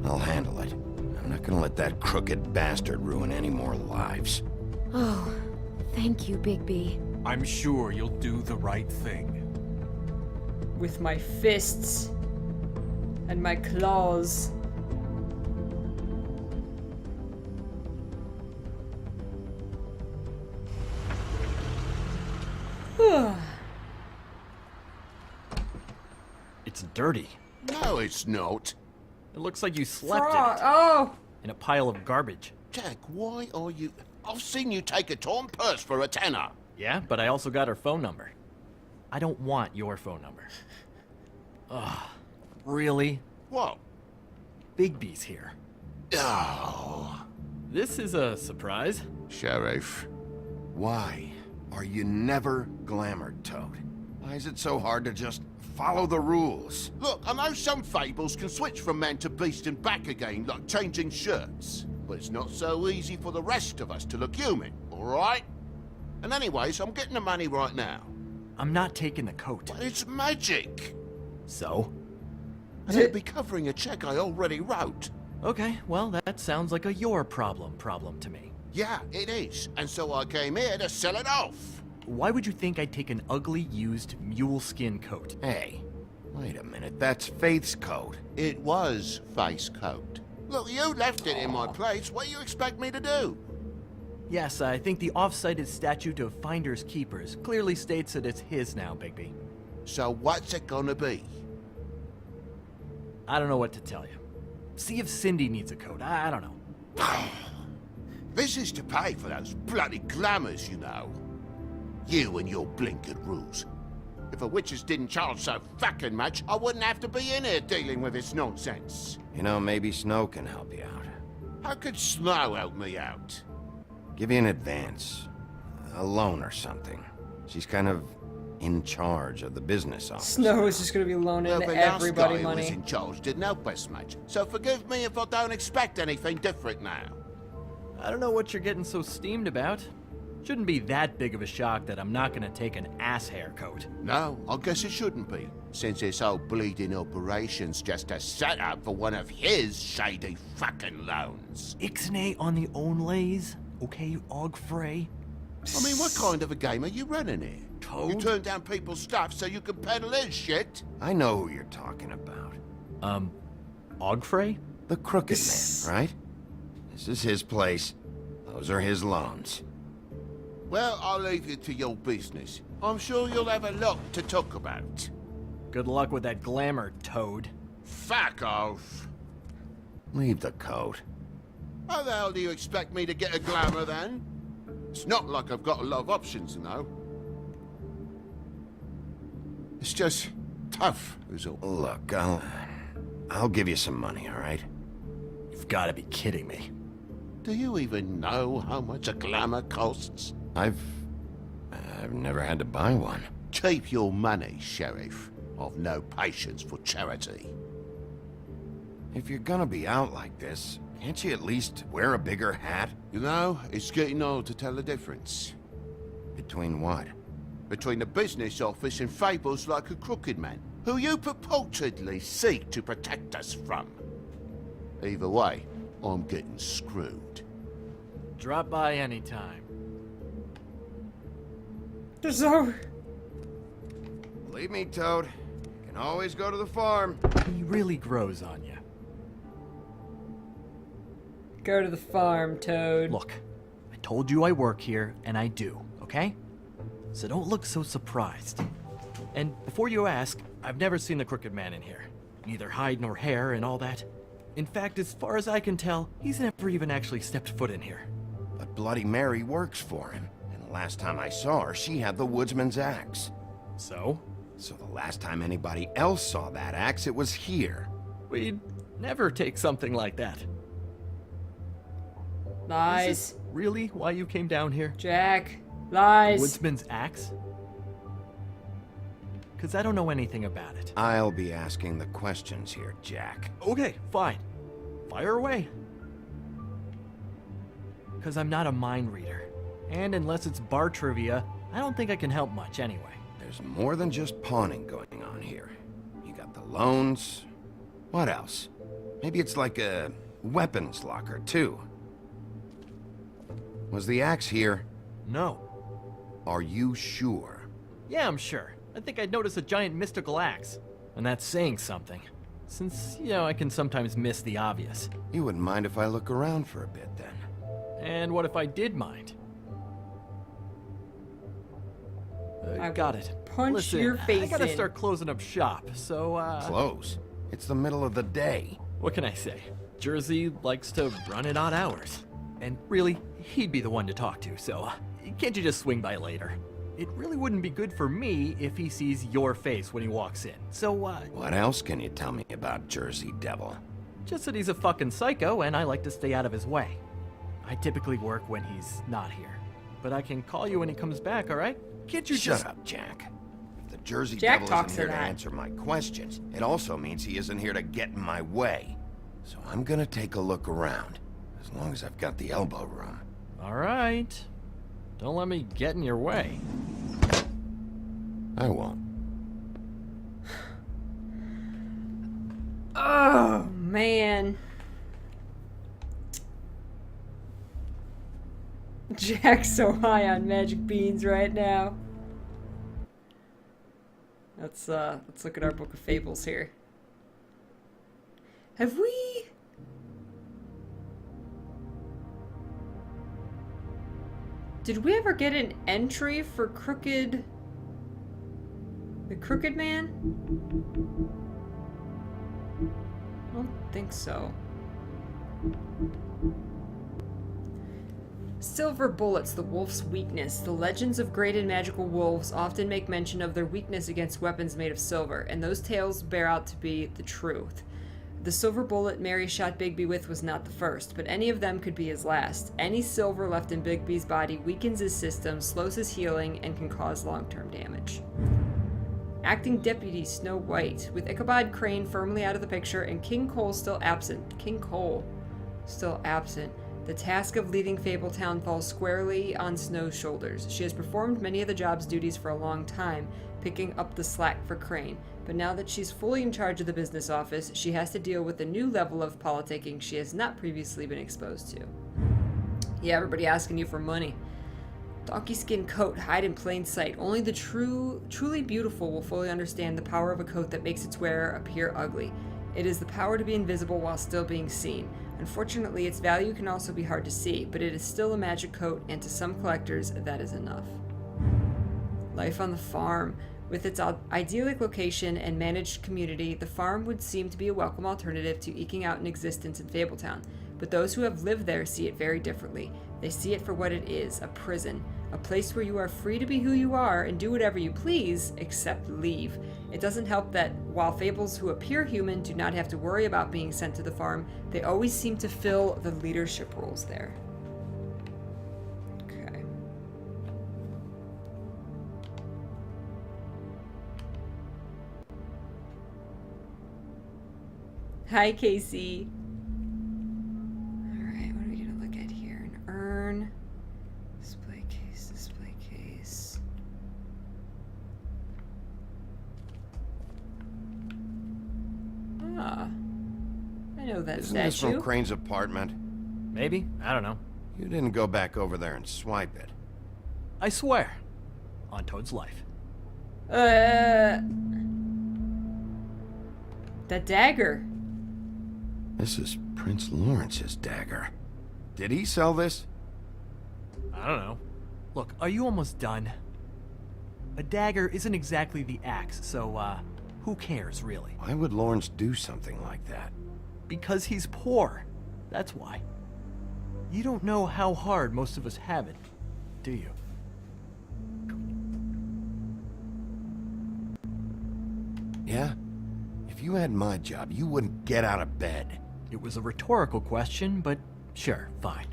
I'll handle it. I'm not gonna let that crooked bastard ruin any more lives. Oh, thank you, Bigby. I'm sure you'll do the right thing. With my fists and my claws. It's dirty. No, it's not. It looks like you slept in it. Oh! In a pile of garbage. Jack, why are you... I've seen you take a torn purse for a tenner. Yeah, but I also got her phone number. I don't want your phone number. Ugh. Really? What? Bigby's here. Oh. This is a surprise. Sheriff. Why are you never glamored, Toad? Why is it so hard to just follow the rules? Look, I know some fables can switch from man to beast and back again, like changing shirts. But it's not so easy for the rest of us to look human, alright? And anyways, I'm getting the money right now. I'm not taking the coat. But it's magic! So? And it'll be covering a check I already wrote. Okay, well, that sounds like a your problem to me. Yeah, it is. And so I came here to sell it off. Why would you think I'd take an ugly, used mule skin coat? Hey, wait a minute. That's Faith's coat. It was Faith's coat. Look, you left it in my place. What do you expect me to do? Yes, I think the off-cited statute of Finders Keepers clearly states that it's his now, Bigby. So what's it gonna be? I don't know what to tell you. See if Cindy needs a coat. I don't know. This is to pay for those bloody glamours, you know. You and your blinkered rules. If the witches didn't charge so fucking much, I wouldn't have to be in here dealing with this nonsense. You know, maybe Snow can help you out. How could Snow help me out? Give you an advance. A loan or something. She's kind of in charge of the business office. Snow is just gonna be loaning Well, the last everybody guy who was money. in charge didn't help us much, so forgive me if I don't expect anything different now. I don't know what you're getting so steamed about. Shouldn't be that big of a shock that I'm not gonna take an ass haircut. No, I guess it shouldn't be, since this whole bleeding operation's just a setup for one of his shady fucking loans. Ixnay on the onlays, okay, Og Frey? I mean, what kind of a game are you running here? Toad? You turn down people's stuff so you can peddle his shit? I know who you're talking about. Og Frey? The Crooked Man, right? This is his place. Those are his loans. Well, I'll leave you to your business. I'm sure you'll have a lot to talk about. Good luck with that glamour, Toad. Fuck off. Leave the coat. How the hell do you expect me to get a glamour then? It's not like I've got a lot of options, you know. It's just tough, is all. Look, I'll give you some money, all right? You've got to be kidding me. Do you even know how much a glamour costs? I've never had to buy one. Keep your money, Sheriff. I've no patience for charity. If you're gonna be out like this, can't you at least wear a bigger hat? You know, it's getting old to tell the difference. Between what? Between the business office and fables like a Crooked Man, who you purportedly seek to protect us from. Either way, I'm getting screwed. Drop by anytime. So, Believe me, Toad. You can always go to the farm. He really grows on you. go to the farm, Toad. Look, I told you I work here, and I do, okay? So don't look so surprised. And before you ask, I've never seen the Crooked Man in here. Neither hide nor hair and all that. In fact, as far as I can tell, he's never even actually stepped foot in here. But Bloody Mary works for him. And the last time I saw her, she had the woodsman's axe. So? So the last time anybody else saw that axe, it was here. We'd never take something like that. Lies. Is this really why you came down here? Jack. Lies. Woodsman's axe? Because I don't know anything about it. I'll be asking the questions here, Jack. Okay, fine. Fire away. Because I'm not a mind reader. And unless it's bar trivia, I don't think I can help much anyway. There's more than just pawning going on here. You got the loans. What else? Maybe it's like a weapons locker, too. Was the axe here? No. Are you sure? Yeah, I'm sure. I think I'd notice a giant mystical axe. And that's saying something. Since, you know, I can sometimes miss the obvious. You wouldn't mind if I look around for a bit, then? And what if I did mind? I Got it. punch Listen, your face I gotta in. start closing up shop, so, Close? It's the middle of the day. What can I say? Jersey likes to run at odd hours. And really, he'd be the one to talk to, so can't you just swing by later? It really wouldn't be good for me if he sees your face when he walks in. So, What else can you tell me about Jersey Devil? just that he's a fucking psycho and I like to stay out of his way. I typically work when he's not here. But I can call you when he comes back, alright? Can't you Shut just... up, Jack. If the Jersey Jack Devil talks isn't here to to that. answer my questions, it also means he isn't here to get in my way. So I'm gonna take a look around, as long as I've got the elbow room. Alright. Don't let me get in your way. I won't. Oh, man. Jack's so high on magic beans right now. Let's look at our book of fables here. Have we... Did we ever get an entry for Crooked... The Crooked Man? I don't think so. Silver bullets, the wolf's weakness. The legends of great and magical wolves often make mention of their weakness against weapons made of silver, and those tales bear out to be the truth. The silver bullet Mary shot Bigby with was not the first, but any of them could be his last. Any silver left in Bigby's body weakens his system, slows his healing, and can cause long-term damage. Acting Deputy Snow White, with Ichabod Crane firmly out of the picture and King Cole still absent. The task of leading Fabletown falls squarely on Snow's shoulders. She has performed many of the job's duties for a long time, picking up the slack for Crane. But now that she's fully in charge of the business office, she has to deal with a new level of politicking she has not previously been exposed to. Yeah, everybody asking you for money. Donkey skin coat, hide in plain sight. Only the truly beautiful will fully understand the power of a coat that makes its wearer appear ugly. It is the power to be invisible while still being seen. Unfortunately, its value can also be hard to see, but it is still a magic coat, and to some collectors, that is enough. Life on the farm. With its idyllic location and managed community, the farm would seem to be a welcome alternative to eking out an existence in Fabletown. But those who have lived there see it very differently. They see it for what it is, a prison. A place where you are free to be who you are and do whatever you please, except leave. It doesn't help that while fables who appear human do not have to worry about being sent to the farm, they always seem to fill the leadership roles there. Okay. Hi, Casey. Alright, what are we gonna look at here? An urn. Display case, display case. Ah. I know that Isn't this statue. from Crane's apartment? Maybe. I don't know. You didn't go back over there and swipe it. I swear. On Toad's life. That dagger. This is Prince Lawrence's dagger. Did he sell this? I don't know. Look, are you almost done? A dagger isn't exactly the axe, so, who cares, really? Why would Lawrence do something like that? Because he's poor. That's why. You don't know how hard most of us have it, do you? Yeah? If you had my job, you wouldn't get out of bed. It was a rhetorical question, but sure, fine.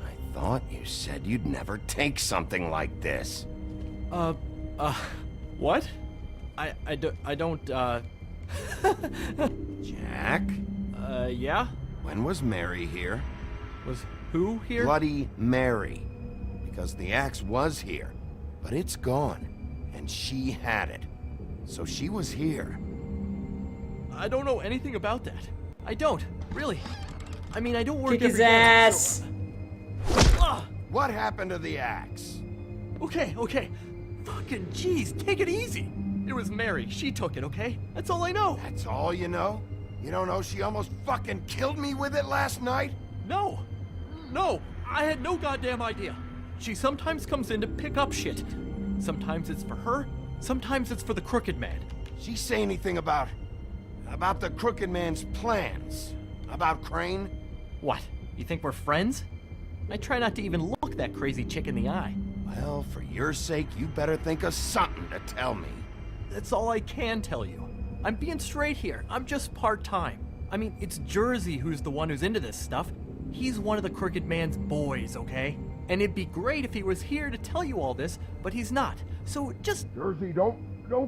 I thought you said you'd never take something like this. What? I don't, Jack? Yeah? When was Mary here? Was who here? Bloody Mary. Because the axe was here, but it's gone, and she had it. So she was here. I don't know anything about that. I don't, really. I mean, I don't work Kick his every day, ass. so- What happened to the axe? Okay. Fucking jeez, take it easy. It was Mary. She took it, okay? That's all I know. That's all you know? You don't know she almost fucking killed me with it last night? No, I had no goddamn idea. She sometimes comes in to pick up shit. Sometimes it's for her, sometimes it's for the Crooked Man. She say anything about the Crooked Man's plans? About Crane? What, you think we're friends? I try not to even look that crazy chick in the eye. Well, for your sake, you better think of something to tell me. That's all I can tell you. I'm being straight here. I'm just part-time. I mean, it's Jersey who's the one who's into this stuff. He's one of the Crooked Man's boys, okay? And it'd be great if he was here to tell you all this, but he's not. So just... Jersey, don't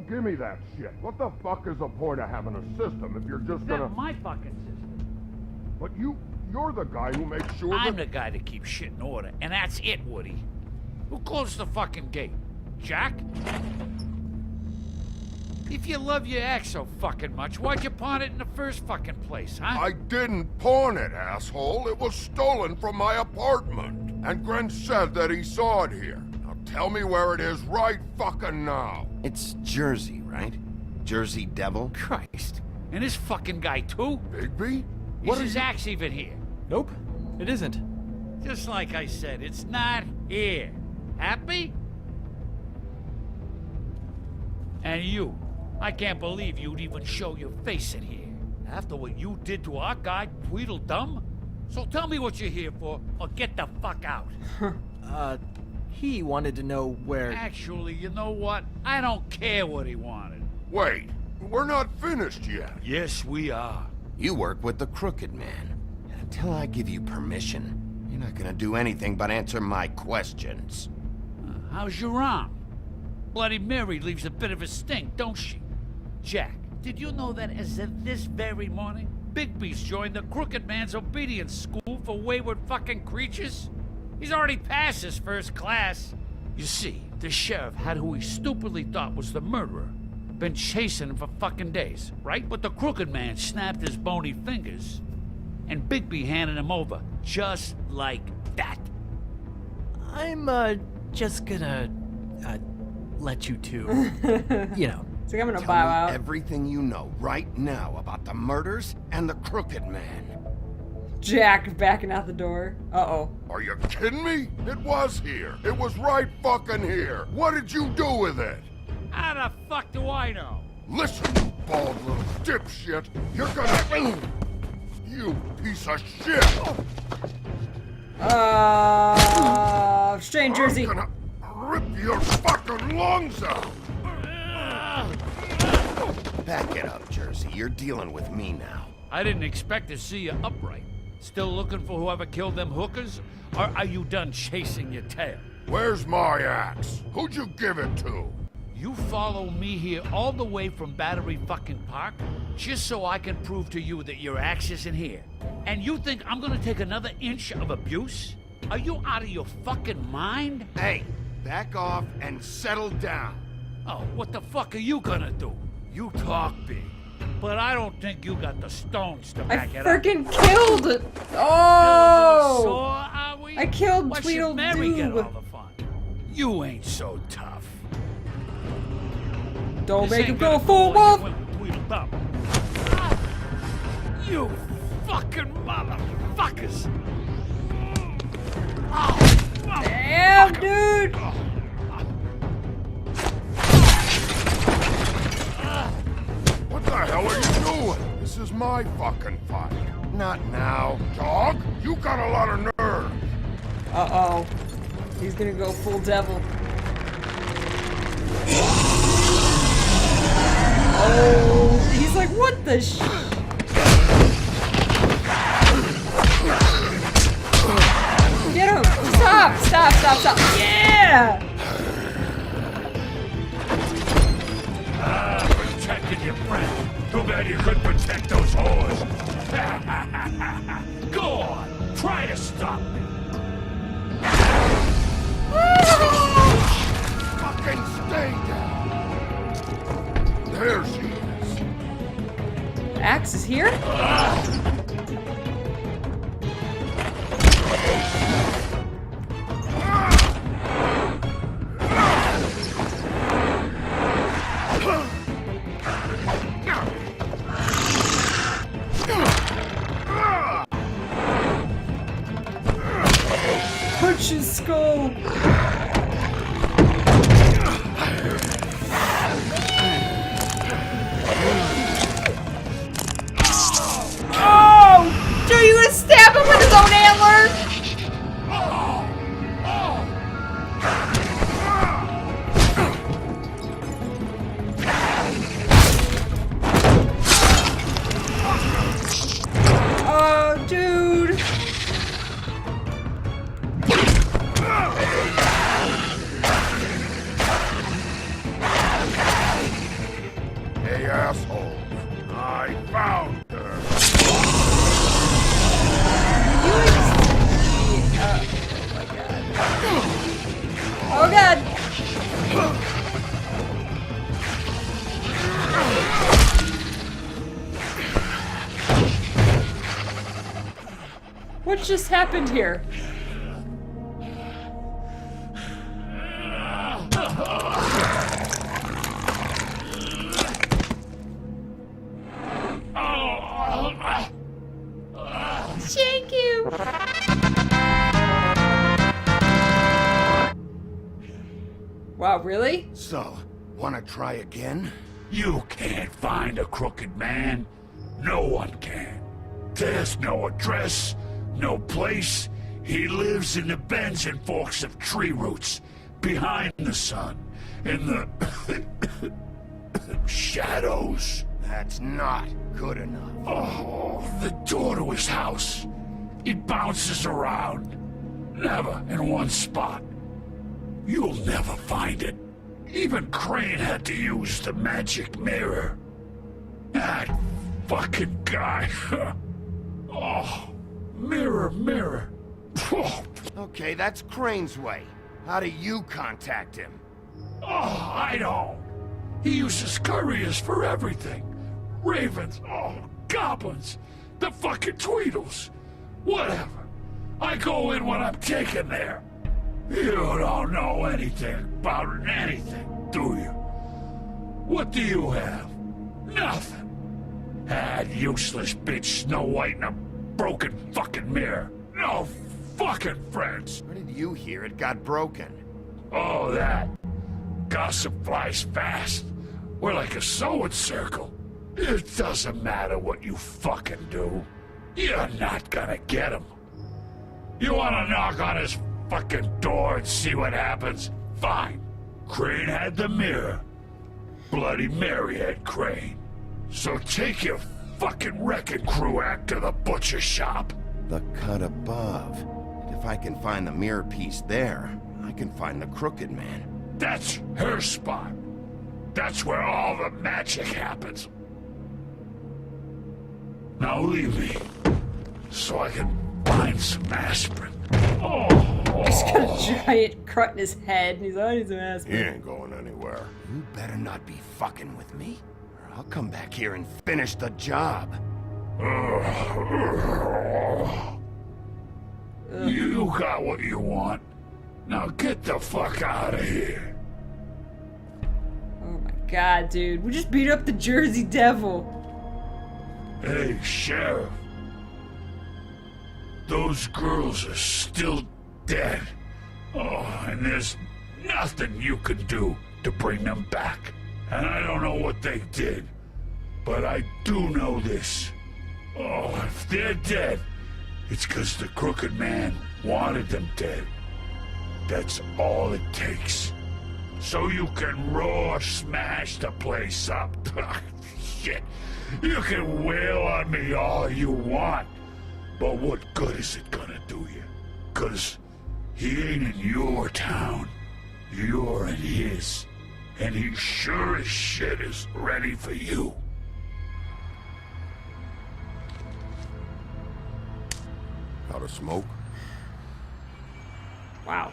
give me that shit. What the fuck is the point of having a system if you're just gonna... That's my fucking system. But you're the guy who makes sure I'm the guy that keeps shit in order, and that's it, Woody. Who closed the fucking gate? Jack? If you love your ex so fucking much, why'd you pawn it in the first fucking place, huh? I didn't pawn it, asshole. It was stolen from my apartment. And Gren said that he saw it here. Now tell me where it is right fucking now. It's Jersey, right? Jersey Devil? Christ. And this fucking guy, too? Bigby? Is his axe even here? Nope, it isn't. Just like I said, it's not here. Happy? And you, I can't believe you'd even show your face in here. After what you did to our guy, Tweedledum? So tell me what you're here for, or get the fuck out. He wanted to know where... Actually, you know what? I don't care what he wanted. Wait, we're not finished yet. Yes, we are. You work with the Crooked Man. And until I give you permission, you're not gonna do anything but answer my questions. How's your arm? Bloody Mary leaves a bit of a stink, don't she? Jack, did you know that as of this very morning, Bigby's joined the Crooked Man's obedience school for wayward fucking creatures? He's already passed his first class. You see, the sheriff had who he stupidly thought was the murderer. Been chasing him for fucking days, right? But the Crooked Man snapped his bony fingers, and Bigby handed him over, just like that. I'm, just gonna, let you two, you know. It's like I'm gonna Tell bow me out. everything you know right now about the murders and the Crooked Man. Jack backing out the door. Uh-oh. Are you kidding me? It was here. It was right fucking here. What did you do with it? How the fuck do I know? Listen, you bald little dipshit. You're gonna... You piece of shit. Strange Jersey. I'm gonna rip your fucking lungs out. Back it up, Jersey. You're dealing with me now. I didn't expect to see you upright. Still looking for whoever killed them hookers? Or are you done chasing your tail? Where's my axe? Who'd you give it to? You follow me here all the way from Battery fucking Park just so I can prove to you that your axe isn't here. And you think I'm gonna take another inch of abuse? Are you out of your fucking mind? Hey, back off and settle down. Oh, what the fuck are you gonna do? You talk big, but I don't think you got the stones to back it up. I freaking killed it! Oh! Sore, are we? I killed Why should Mary Tweedledoo. get all the fun? You ain't so tough. Don't This make him ain't go gonna full like wolf! it went with Tweedledum. You fucking motherfuckers! Damn, dude! What the hell are you doing? This is my fucking fight. Not now. Dog, you got a lot of nerve. Uh-oh. He's gonna go full devil. Oh, he's like, what the sh... Get him! Stop! Stop! Stop! Stop! Yeah! Protected your friend. Too bad you couldn't protect those whores. Go on, try to stop me. Fucking stay down. There she is. Axe is here? Punch his skull! Oh! Dude, you gonna stab him with his own antler? Oh, dude! Hey, assholes. I found her. Oh god! What just happened here? Thank you! Wow, really? So, wanna try again? You can't find a crooked man. No one can. There's no address, no place. He lives in the bends and forks of tree roots, behind the sun, in the shadows. That's not good enough. Oh, the door to his house. It bounces around. Never in one spot. You'll never find it. Even Crane had to use the magic mirror. That fucking guy. Oh, mirror, mirror. Oh. Okay, that's Crane's way. How do you contact him? Oh, I don't. He uses couriers for everything. Ravens, goblins, the fucking Tweedles. Whatever. I go in when I'm taken there. You don't know anything about anything, do you? What do you have? Nothing. That useless bitch Snow White and a broken fucking mirror. No fucking friends. Where did you hear it got broken? Oh, that. Gossip flies fast. We're like a sewing circle. It doesn't matter what you fucking do. You're not gonna get him. You wanna knock on his fucking door and see what happens? Fine. Crane had the mirror. Bloody Mary had Crane. So take your fucking wrecking crew act to the butcher shop. The cut above. If I can find the mirror piece there, I can find the crooked man. That's her spot. That's where all the magic happens. Now leave me, so I can find some aspirin. He's got a giant cut in his head, and he's like, I need some He aspirin. ain't going anywhere. You better not be fucking with me, or I'll come back here and finish the job. You got what you want. Now get the fuck out of here. Oh my god, dude. We just beat up the Jersey Devil. Hey, Sheriff. Those girls are still dead. Oh, and there's nothing you can do to bring them back. And I don't know what they did, but I do know this. Oh, if they're dead, it's because the crooked man wanted them dead. That's all it takes. So you can roar smash the place up. Shit. You can wail on me all you want. But what good is it gonna do you? 'Cause he ain't in your town. You're in his. And he sure as shit is ready for you. Out of smoke? Wow.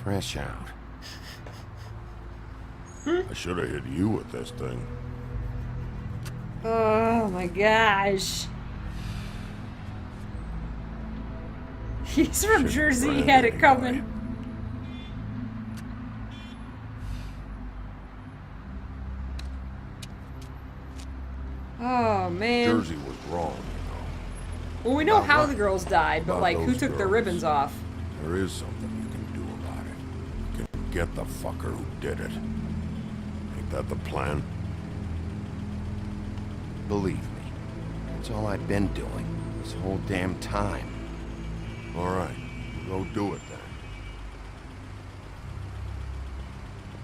Fresh out. I should have hit you with this thing. Oh my gosh. He's from Jersey, he had it coming. Oh man. Jersey was wrong, Well, we know how the girls died, but like, who took their ribbons off? There is something you can do about it. You can get the fucker who did it. Ain't that the plan? Believe me, that's all I've been doing this whole damn time. All right, go do it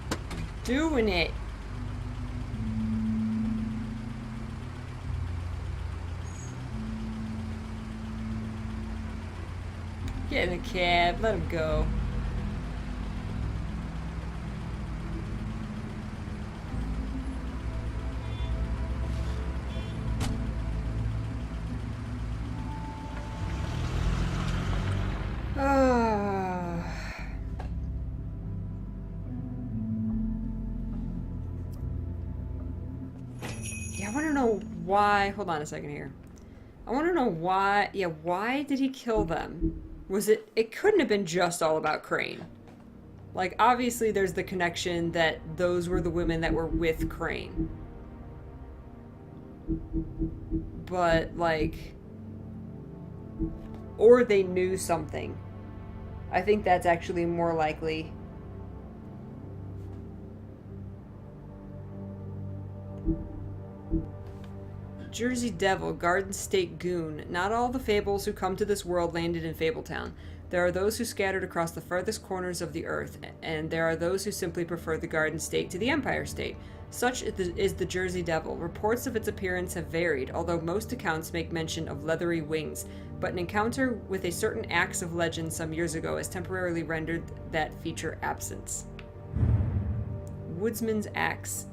then. Doing it. Get in the cab, let him go. Yeah, I want to know why. Hold on a second here. I want to know why. Yeah, why did he kill them? Was it... It couldn't have been just all about Crane. Like, obviously there's the connection that those were the women that were with Crane. But, like... or they knew something. I think that's actually more likely. Jersey Devil, Garden State Goon. Not all the fables who come to this world landed in Fabletown. There are those who scattered across the farthest corners of the earth, and there are those who simply prefer the Garden State to the Empire State. Such is the Jersey Devil. Reports of its appearance have varied, although most accounts make mention of leathery wings, but an encounter with a certain axe of legend some years ago has temporarily rendered that feature absent. Woodsman's Axe.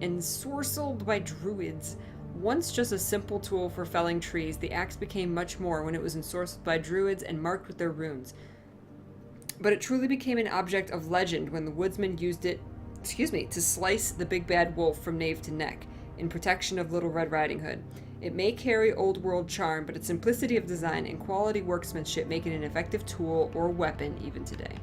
Ensorcelled by druids. Once just a simple tool for felling trees, the axe became much more when it was ensorcelled by druids and marked with their runes. But it truly became an object of legend when the woodsman used it, to slice the big bad wolf from nape to neck, in protection of Little Red Riding Hood. It may carry old world charm, but its simplicity of design and quality workmanship make it an effective tool or weapon even today.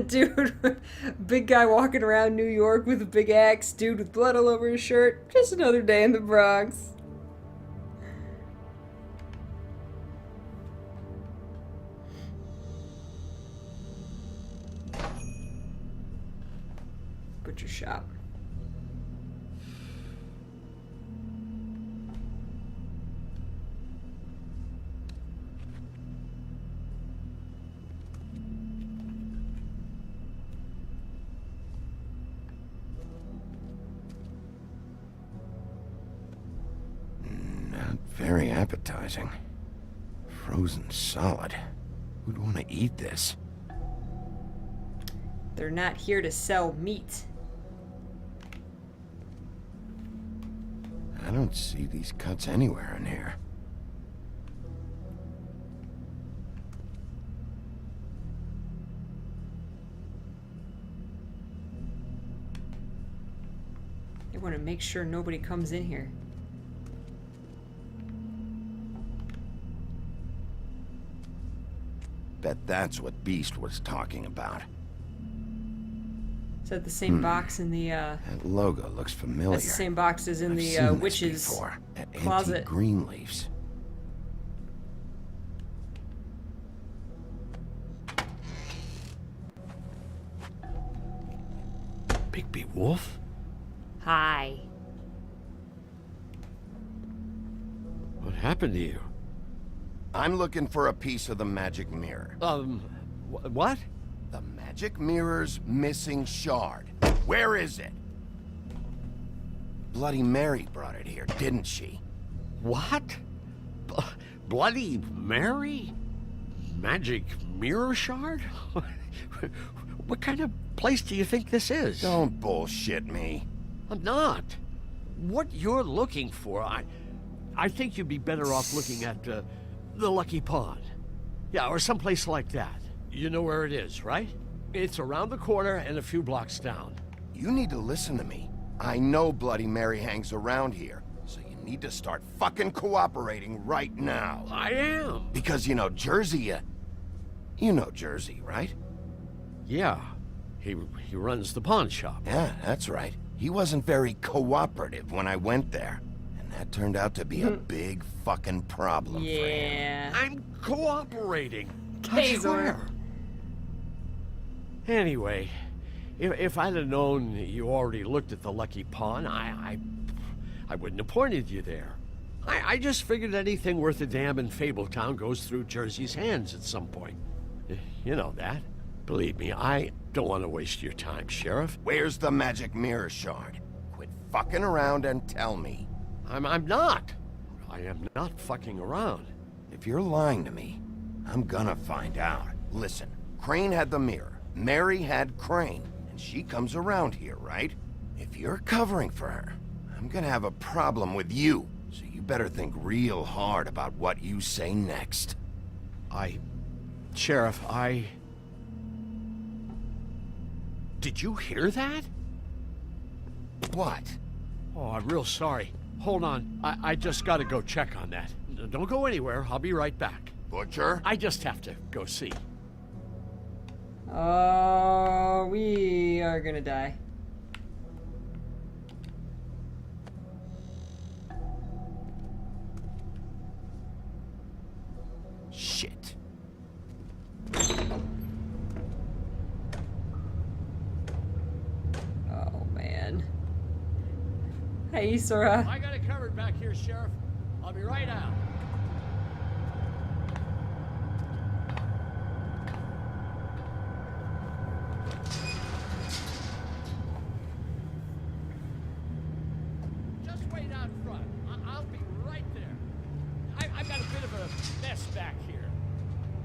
Dude, big guy walking around New York with a big axe, dude with blood all over his shirt. Just another day in the Bronx. Butcher shop. Very appetizing. Frozen solid. Who'd want to eat this? They're not here to sell meat. I don't see these cuts anywhere in here. I want to make sure nobody comes in here. Bet that's what Beast was talking about. Is that the same box in the, That logo looks familiar. That's the same box as in I've the, seen this witch's before. closet. Antique green leaves. Bigby Wolf? Hi. What happened to you? I'm looking for a piece of the magic mirror. What? The magic mirror's missing shard. Where is it? Bloody Mary brought it here, didn't she? What? Bloody Mary? Magic mirror shard? What kind of place do you think this is? Don't bullshit me. I'm not. What you're looking for, I think you'd be better off looking at the Lucky Pond. Yeah, or someplace like that. You know where it is, right? It's around the corner and a few blocks down. You need to listen to me. I know Bloody Mary hangs around here, so you need to start fucking cooperating right now. I am. Because you know Jersey, you know Jersey, right? Yeah. He runs the pawn shop. Yeah, that's right. He wasn't very cooperative when I went there. And that turned out to be a big fucking problem for him. I'm cooperating. I Kazor. swear. Anyway, if I'd have known you already looked at the Lucky Pawn, I wouldn't have pointed you there. I just figured anything worth a damn in Fabletown goes through Jersey's hands at some point. You know that. Believe me, I don't want to waste your time, Sheriff. Where's the magic mirror shard? Quit fucking around and tell me. I'm not. I am not fucking around. If you're lying to me, I'm gonna find out. Listen, Crane had the mirror. Mary had Crane. And she comes around here, right? If you're covering for her, I'm gonna have a problem with you. So you better think real hard about what you say next. Sheriff, Did you hear that? What? Oh, I'm real sorry. Hold on. I just gotta go check on that. Don't go anywhere. I'll be right back. Butcher? I just have to go see. Oh, we are gonna die. Shit. Oh, man. Hey, Sora. I got it covered back here, Sheriff. I'll be right out. Just wait out front. I'll be right there. I've got a bit of a mess back here.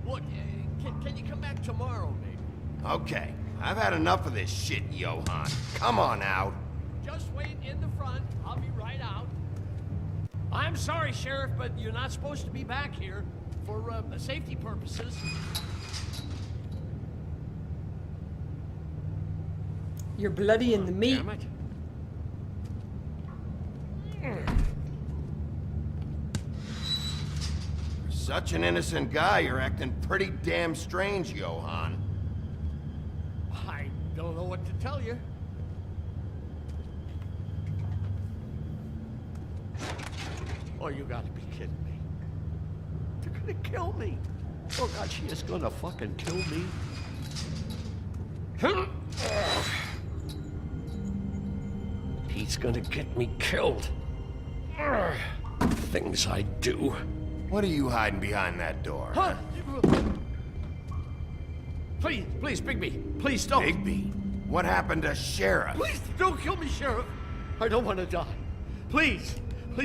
Look, can you come back tomorrow, maybe? Okay, I've had enough of this shit, Johann. Come on out. Just wait in the front. I'll be right out. I'm sorry, Sheriff, but you're not supposed to be back here for safety purposes. You're bloody in the meat. Damn it. For such an innocent guy, you're acting pretty damn strange, Johann. I don't know what to tell you. Oh, you gotta be kidding me. They're gonna kill me. Oh, God, she is gonna fucking kill me. He's gonna get me killed. Things I do. What are you hiding behind that door? Huh? Please, Bigby, please don't. Bigby? What happened to Sheriff? Please don't kill me, Sheriff. I don't want to die. Please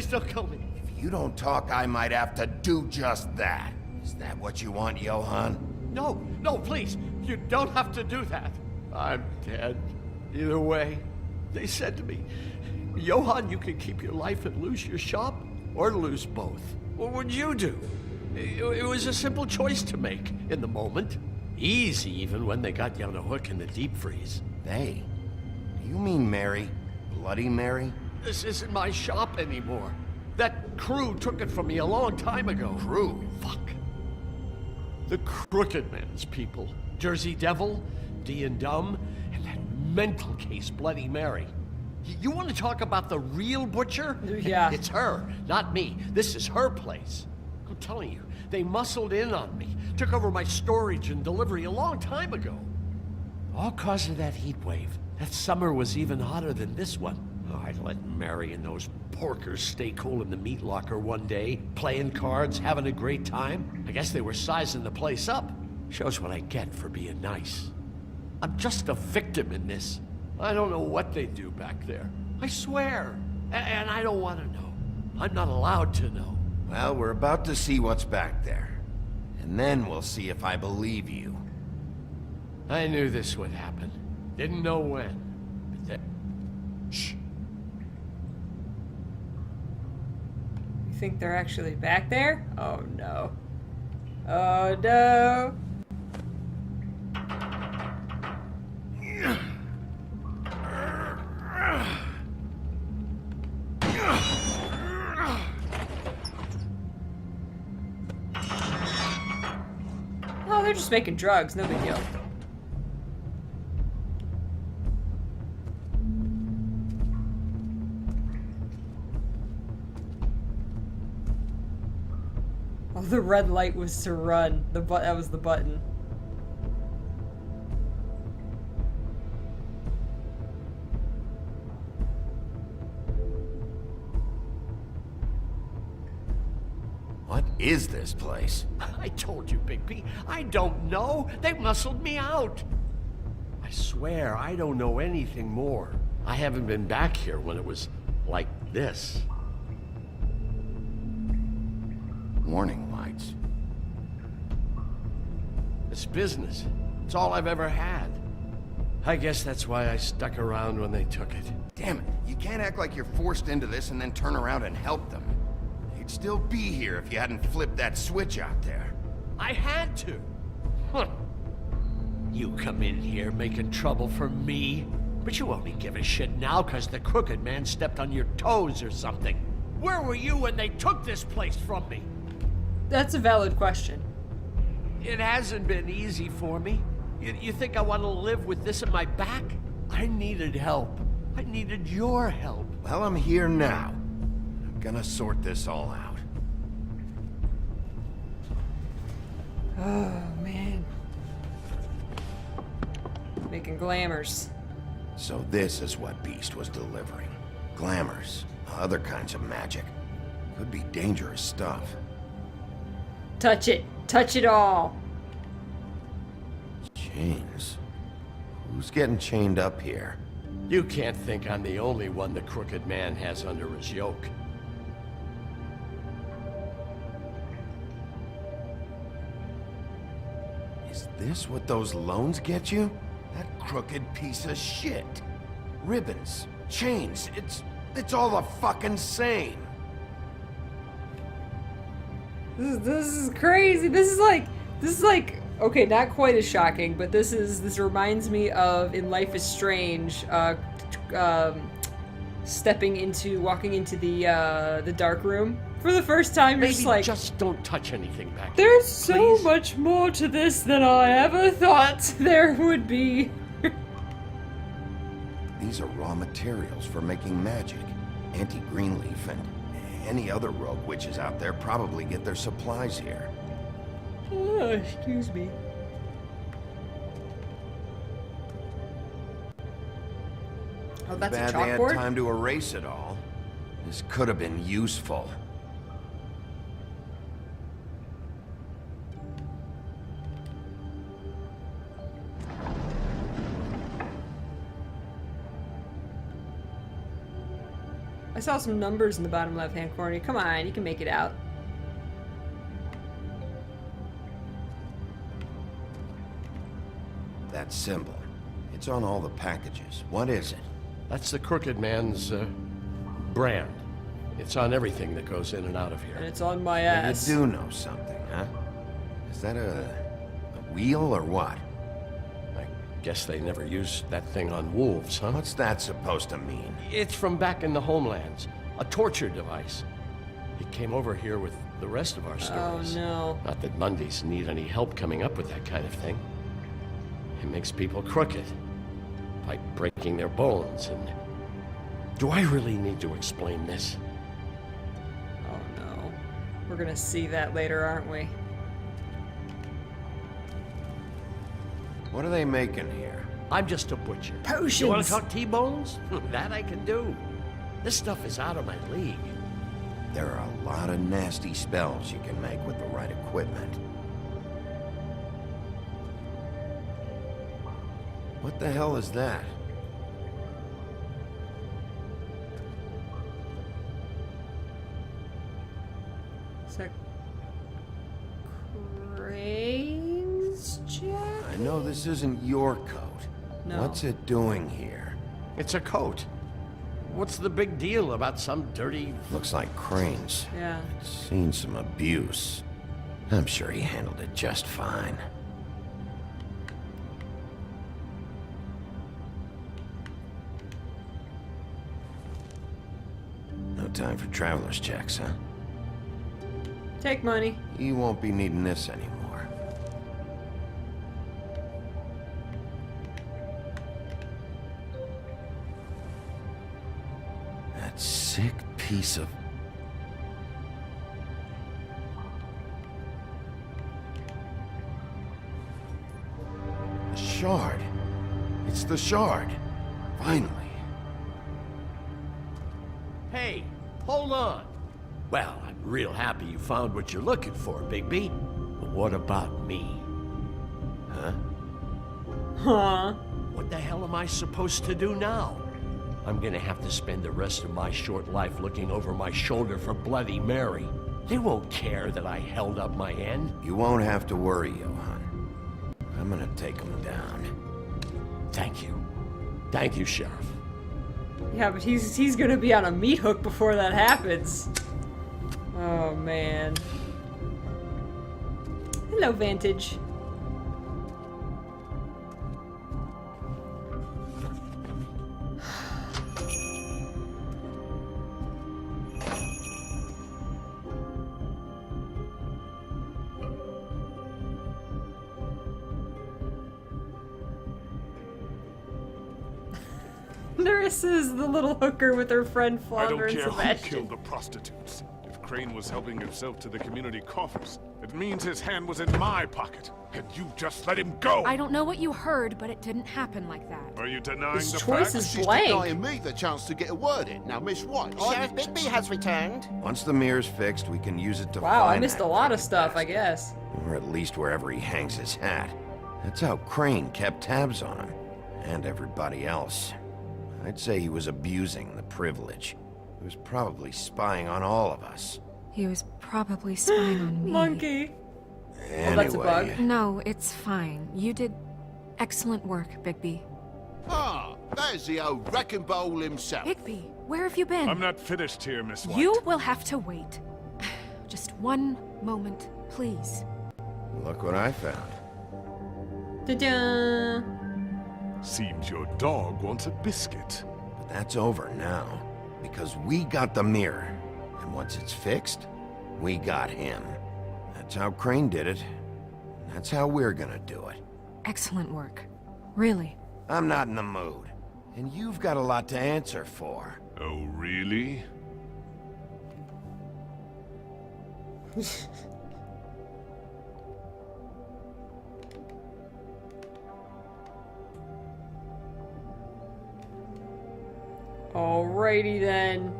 don't kill me. If you don't talk, I might have to do just that. Is that what you want, Johann? No, please. You don't have to do that. I'm dead. Either way. They said to me, Johann, you can keep your life and lose your shop, or lose both. What would you do? It was a simple choice to make in the moment. Easy, even when they got you on a hook in the deep freeze. They? Do you mean Mary? Bloody Mary? This isn't my shop anymore. That crew took it from me a long time ago. Crew? Fuck. The Crooked Man's people. Jersey Devil, D and Dumb, and that mental case, Bloody Mary. You want to talk about the real butcher? Yeah. It's her, not me. This is her place. I'm telling you, they muscled in on me, took over my storage and delivery a long time ago. All cause of that heat wave. That summer was even hotter than this one. Oh, I'd let Mary and those porkers stay cool in the meat locker one day, playing cards, having a great time. I guess they were sizing the place up. Shows what I get for being nice. I'm just a victim in this. I don't know what they do back there. I swear. And I don't want to know. I'm not allowed to know. Well, we're about to see what's back there. And then we'll see if I believe you. I knew this would happen. Didn't know when. But then... Shh. You think they're actually back there? Oh no. Oh no. Oh, they're just making drugs, no big deal. Oh, the red light was to run. That was the button. What is this place? I told you, Bigby. I don't know. They muscled me out. I swear, I don't know anything more. I haven't been back here when it was like this. Warning lights. It's business. It's all I've ever had. I guess that's why I stuck around when they took it. Damn it, you can't act like you're forced into this and then turn around and help them. You'd still be here if you hadn't flipped that switch out there. I had to. Huh. You come in here making trouble for me, but you only give a shit now because the Crooked Man stepped on your toes or something. Where were you when they took this place from me? That's a valid question. It hasn't been easy for me. You think I want to live with this at my back? I needed help. I needed your help. Well, I'm here now. I'm gonna sort this all out. Oh, man. Making glamours. So this is what Beast was delivering. Glamours, other kinds of magic. Could be dangerous stuff. Touch it. Touch it all. Chains. Who's getting chained up here? You can't think I'm the only one the Crooked Man has under his yoke. Is this what those loans get you? That crooked piece of shit. Ribbons, chains, it's all the fucking same. This is crazy. This is like okay, not quite as shocking, but this reminds me of in Life is Strange, walking into the dark room for the first time. You're Maybe just don't touch anything back there's here, so please. much more to this than I ever thought there would be. These are raw materials for making magic. Auntie Greenleaf and any other rogue witches out there probably get their supplies here. Oh, excuse me. Oh, that's Bad a they had chalkboard? time to erase it all. This could have been useful. I saw some numbers in the bottom left-hand corner. Come on, you can make it out. That symbol. It's on all the packages. What is it? That's the Crooked Man's brand. It's on everything that goes in and out of here. And it's on my You ass. do know something, huh? Is that a wheel or what? I guess they never used that thing on wolves, huh? What's that supposed to mean? It's from back in the homelands. A torture device. It came over here with the rest of our stories. Oh no. Not that Mondays need any help coming up with that kind of thing. It makes people crooked. By breaking their bones and... Do I really need to explain this? Oh no. We're gonna see that later, aren't we? What are they making here? I'm just a butcher. Potions! You want to talk T-bones? That I can do. This stuff is out of my league. There are a lot of nasty spells you can make with the right equipment. What the hell is that? Is that Crane's jacket? I know this isn't your coat. No. What's it doing here? It's a coat. What's the big deal about some dirty... Looks like Crane's. Yeah. Seen some abuse. I'm sure he handled it just fine. No time for traveler's checks, huh? Take money. You won't be needing this anymore. That sick piece of... The shard. It's the shard. Finally. Hey, hold on. Well, I'm real happy you found what you're looking for, Bigby. But what about me? Huh? Huh? What the hell am I supposed to do now? I'm gonna have to spend the rest of my short life looking over my shoulder for Bloody Mary. They won't care that I held up my end. You won't have to worry, Johann. I'm gonna take him down. Thank you. Thank you, Sheriff. Yeah, but he's gonna be on a meat hook before that happens. Oh man. Hello, Vantage. Nerissa's the little hooker with her friend I Flounder don't and care who Sebastian. killed the prostitutes. If Crane was helping himself to the community coffers, it means his hand was in my pocket, and you just let him go! I don't know what you heard, but it didn't happen like that. Are you denying His the choice facts? is She's blank. denying me the chance to get a word in. Now, Miss White, Sheriff Bigby has returned. Once the mirror's fixed, we can use it to Wow, I find missed that a lot of fucking stuff, I bastard. guess. Or at least wherever he hangs his hat. That's how Crane kept tabs on him. And everybody else. I'd say he was abusing the privilege. He was probably spying on all of us. He was probably spying on me. Monkey. Anyway, Oh, that's a bug. No, it's fine. You did excellent work, Bigby. Ah, there's the old wrecking bowl himself. Bigby, where have you been? I'm not finished here, Miss White. You will have to wait. Just one moment, please. look what I found. Ta-da! Seems your dog wants a biscuit. But that's over now. Because we got the mirror. And once it's fixed, we got him. That's how Crane did it. That's how we're gonna do it. Excellent work. Really. I'm not in the mood. And you've got a lot to answer for. Oh, really? Alrighty then.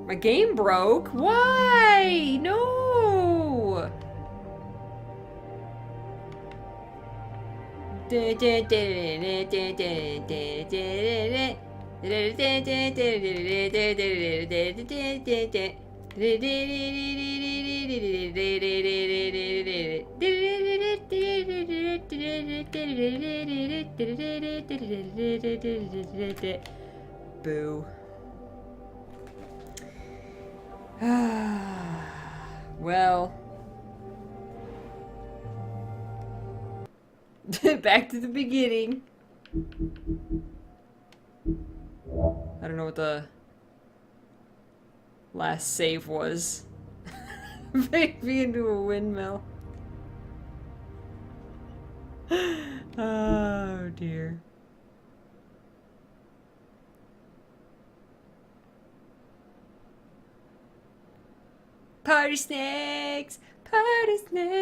My game broke? Why? No! Boo. Well. Back to the beginning. I don't know what the last save was. Make me into a windmill. Oh dear. Party snakes! Party snakes!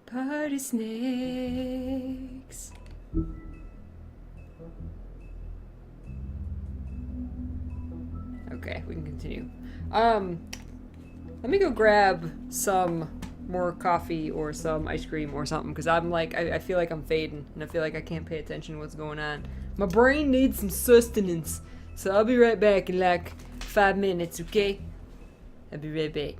Party snakes! Okay, we can continue. Let me go grab some more coffee or some ice cream or something, because I'm like, I feel like I'm fading, and I feel like I can't pay attention to what's going on. My brain needs some sustenance, so I'll be right back in like 5 minutes, okay? I'll be right back.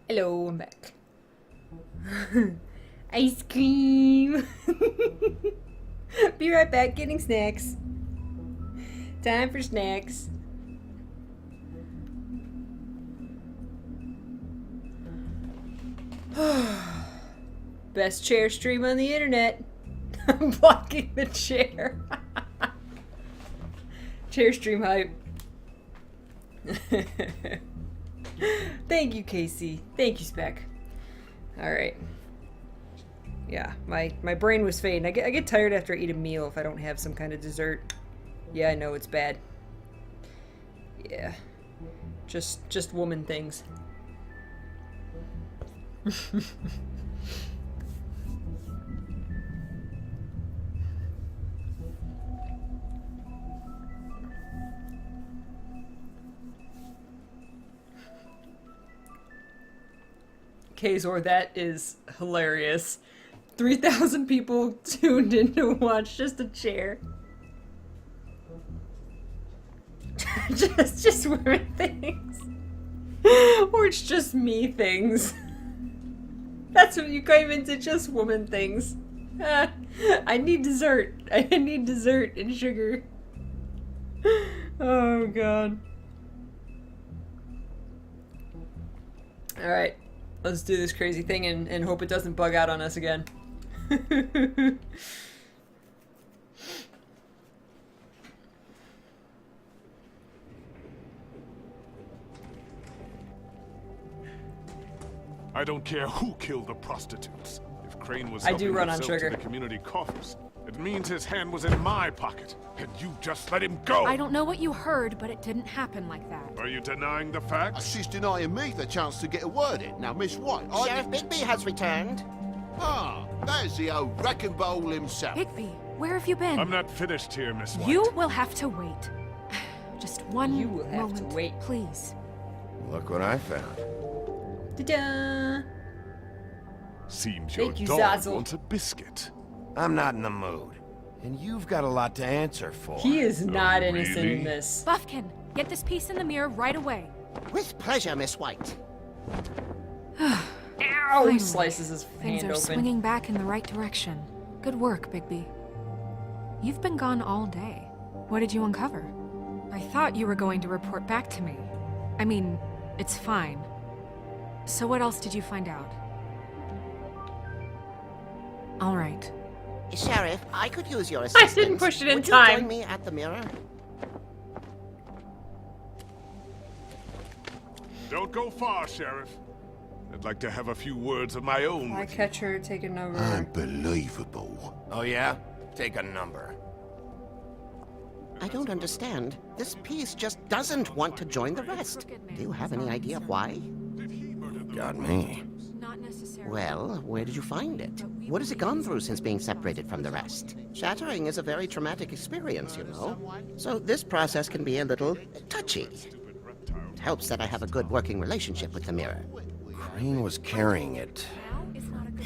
Hello, I'm back. Ice cream. Be right back, getting snacks. Time for snacks. Best chair stream on the internet. I'm blocking the chair. Chair stream hype. Thank you, Casey. Thank you, Spec. Alright. Yeah, my brain was fading. I get tired after I eat a meal if I don't have some kind of dessert. Yeah, I know, it's bad. Yeah. Just woman things. Kazor, that is hilarious. 3,000 people tuned in to watch just a chair. just women things. Or it's just me things. That's what you came into, just woman things. I need dessert. I need dessert and sugar. Oh god. Alright. Let's do this crazy thing and hope it doesn't bug out on us again. I don't care who killed the prostitutes. If Crane was I do helping run on himself sugar. to the community coffers, it means his hand was in my pocket, and you just let him go. I don't know what you heard, but it didn't happen like that. Are you denying the facts? She's denying me the chance to get a word in. Now, Miss White, Sheriff Bigby has returned. Ah, there's the old wrecking bowl himself. Bigby, where have you been? I'm not finished here, Miss White. You will have to wait. Just one You will have moment, to wait. please. Look what I found. Ta-da! Seems Thank you, your dog Zazzle. wants a biscuit. I'm not in the mood. And you've got a lot to answer for. He is not innocent really? in this. Buffkin, get this piece in the mirror right away. With pleasure, Miss White. Ow! Finally, He slices his Things hand are open. swinging back in the right direction. Good work, Bigby. You've been gone all day. What did you uncover? I thought you were going to report back to me. I mean, it's fine. So what else did you find out? All right. Sheriff, I could use your assistance. didn't push it in Would time. you join me at the mirror? Don't go far, Sheriff. I'd like to have a few words of my own. I catch her, take a number. Unbelievable. Oh yeah? Take a number. I don't understand. This piece just doesn't want to join the rest. Do you have any idea why? Got me. Well, where did you find it? What has it gone through since being separated from the rest? Shattering is a very traumatic experience, you know. So this process can be a little touchy. It helps that I have a good working relationship with the mirror. Crane was carrying it.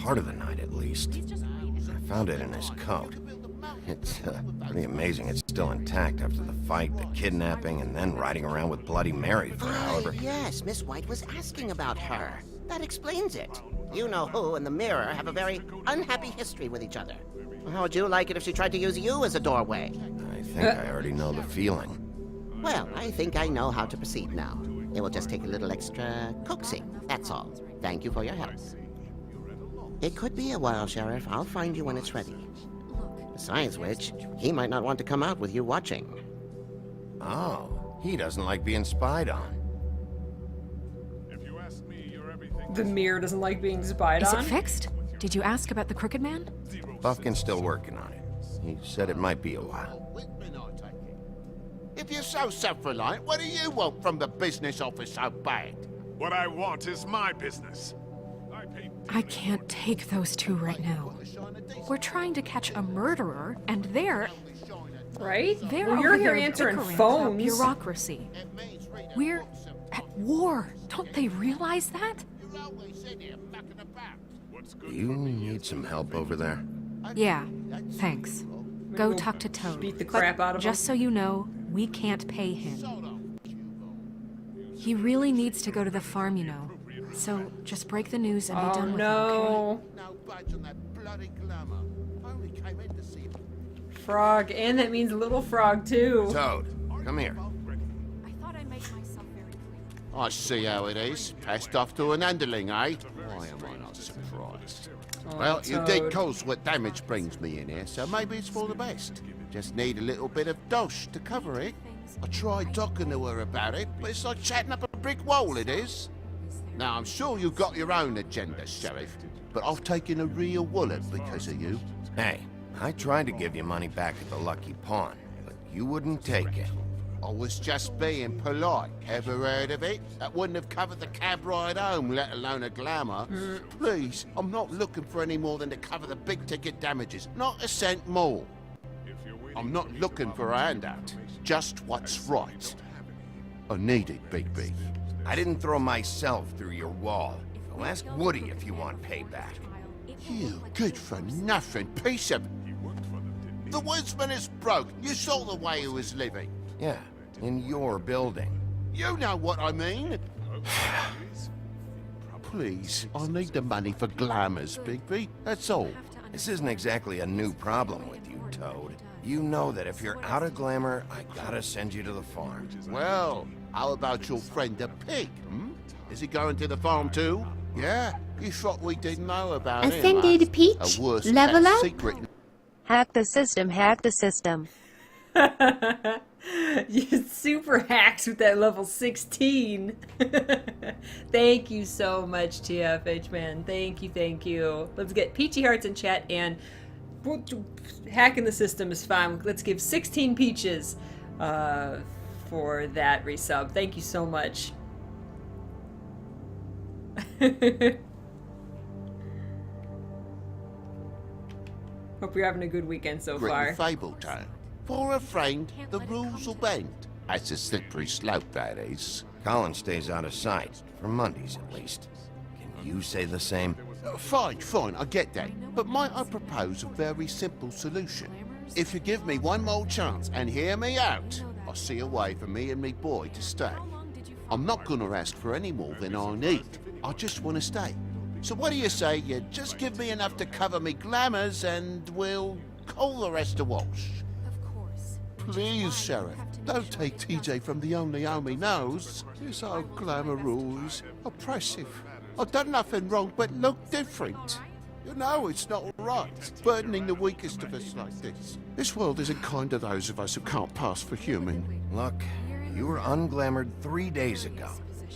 Part of the night, at least. I found it in his coat. It's pretty amazing it's still intact after the fight, the kidnapping, and then riding around with Bloody Mary for however... Yes, Miss White was asking about her. That explains it. You know who and the mirror have a very unhappy history with each other. How would you like it if she tried to use you as a doorway? I think I already know the feeling. Well, I think I know how to proceed now. It will just take a little extra coaxing, that's all. Thank you for your help. It could be a while, Sheriff. I'll find you when it's ready. Besides which, he might not want to come out with you watching. Oh, he doesn't like being spied on. The mirror doesn't like being spied Is on? it fixed? Did you ask about the Crooked Man? Buffkin's still working on it. He said it might be a while. If you're so self-reliant, what do you want from the business office so bad? What I want is my business. I can't take those two right now. We're trying to catch a murderer, and they're... Right? They're Well, over you're here here answering bickering about phones. bureaucracy. We're at war. Don't they realize that? You need some help over there? Yeah, thanks. Go talk to Toad. Beat the crap out of him. Just so you know, we can't pay him. He really needs to go to the farm, you know. So just break the news and be done with it, okay? Frog, and that means little frog too. Toad, come here. I see how it is. Passed off to an underling, eh? Why am I not surprised? Oh, Well, you did Toad. cause what damage brings me in here, so maybe it's for the best. Just need a little bit of dosh to cover it. I tried talking to her about it, but it's like chatting up a brick wall, it is. Now, I'm sure you've got your own agenda, Sheriff, but I've taken a real wallet because of you. Hey, I tried to give you money back at the Lucky Pawn, but you wouldn't take it. I was just being polite. Ever heard of it? That wouldn't have covered the cab ride home, let alone a glamour. Please, I'm not looking for any more than to cover the big ticket damages. Not a cent more. I'm not looking for a handout. Just what's right. I need it, Big B. I didn't throw myself through your wall. So ask Woody if you want payback. You good-for-nothing piece of... The woodsman is broke. You saw the way he was living. Yeah, in your building. You know what I mean. Please, I need the money for glamours, Bigby. That's all. This isn't exactly a new problem with you, Toad. You know that if you're out of glamour, I gotta send you to the farm. Well, how about your friend the pig, Is he going to the farm too? Yeah? You thought we didn't know about him, Ascended Peach. A worse Level kept up. secret. Hack the system, hack the system. You super hacked with that level 16. Thank you so much, TFH man. Thank you, thank you. Let's get Peachy Hearts in chat, and hacking the system is fine. Let's give 16 peaches for that resub. Thank you so much. Hope you're having a good weekend so far. Written fable tale. For a friend, the rules will bend. That's a slippery slope, that is. Colin stays out of sight, for Mondays at least. Can you say the same? Fine, I get that. But might I propose a very simple solution? If you give me one more chance and hear me out, I'll see a way for me and me boy to stay. I'm not gonna ask for any more than I need. I just want to stay. So what do you say you just give me enough to cover me glamours and we'll call the rest a wash? Please, Sheriff, don't take TJ from the only home he knows. This old glamour rule is oppressive. I've done nothing wrong but look different. You know it's not right, burdening the weakest of us like this. This world isn't kind to those of us who can't pass for human. Look, you were unglamored 3 days ago.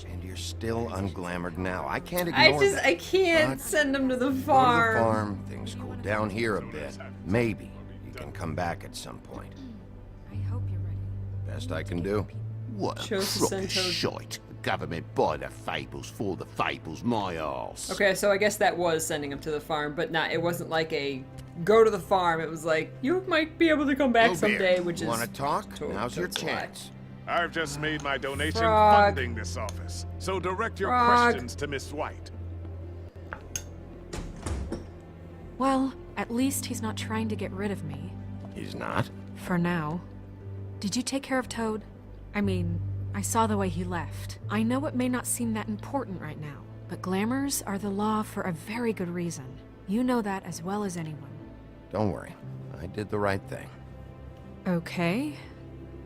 And you're still unglamored now. I can't ignore that. I can't But send him to the go to the farm. farm, things cool down here a bit. Maybe you can come back at some point. I hope you're ready. Best I can do. What a Chose to crock send of Toad. shite. The government buy the fables for the fables, my arse. Okay, so I guess that was sending him to the farm, but not. It wasn't like a go to the farm. It was like you might be able to come back Bluebeard, someday, which you is. want to talk? Now's your Toad's lie. chance. I've just made my donation Frog. funding this office, so direct your Frog. questions to Miss White. Well, at least he's not trying to get rid of me. He's not? For now. Did you take care of Toad? I mean, I saw the way he left. I know it may not seem that important right now, but glamours are the law for a very good reason. You know that as well as anyone. Don't worry. I did the right thing. Okay.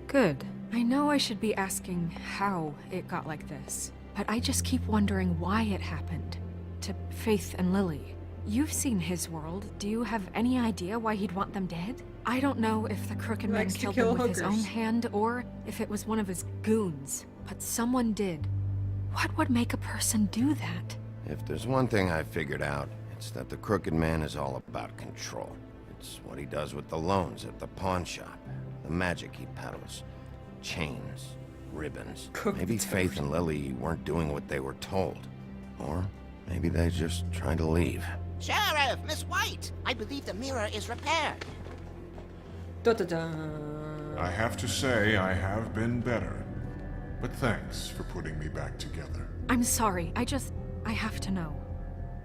Good. I know I should be asking how it got like this, but I just keep wondering why it happened. To Faith and Lily. You've seen his world. Do you have any idea why he'd want them dead? I don't know if the Crooked He Man likes to killed kill them with his own hookers. hand or if it was one of his goons, but someone did. What would make a person do that? If there's one thing I figured out, it's that the Crooked Man is all about control. It's what he does with the loans at the pawn shop, the magic he peddles, chains, ribbons. Maybe Faith and Lily weren't doing what they were told. Or maybe they just tried to leave. Sheriff, Miss White! I believe the mirror is repaired. Da-da-da. I have to say I have been better. But thanks for putting me back together. I'm sorry, I have to know.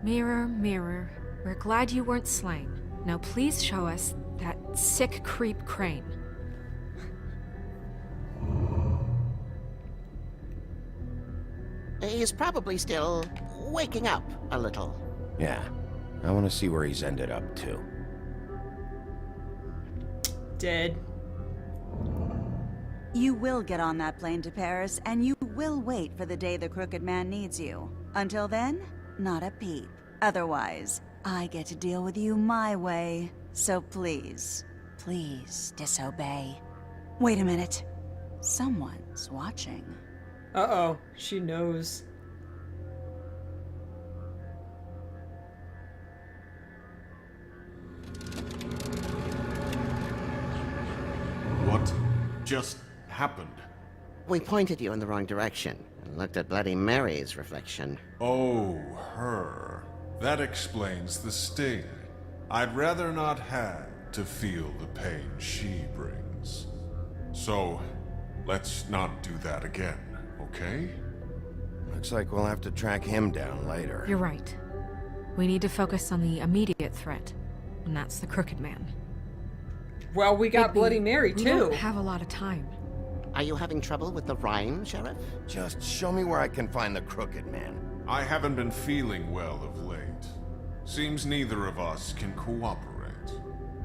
Mirror, mirror, we're glad you weren't slain. Now please show us that sick creep Crane. He's probably still waking up a little. Yeah, I want to see where he's ended up, too. Dead. You will get on that plane to Paris, and you will wait for the day the Crooked Man needs you. Until then, not a peep. Otherwise, I get to deal with you my way. So please, please disobey. Wait a minute. Someone's watching. Uh-oh, she knows. What just happened? We pointed you in the wrong direction and looked at Bloody Mary's reflection. Oh, her. That explains the sting. I'd rather not have to feel the pain she brings. So, let's not do that again, okay? Looks like we'll have to track him down later. You're right. We need to focus on the immediate threat, and that's the Crooked Man. Well, we got Bigby, Bloody Mary, we too. don't have a lot of time. Are you having trouble with the rhyme, Sheriff? Just show me where I can find the Crooked Man. I haven't been feeling well of late. Seems neither of us can cooperate.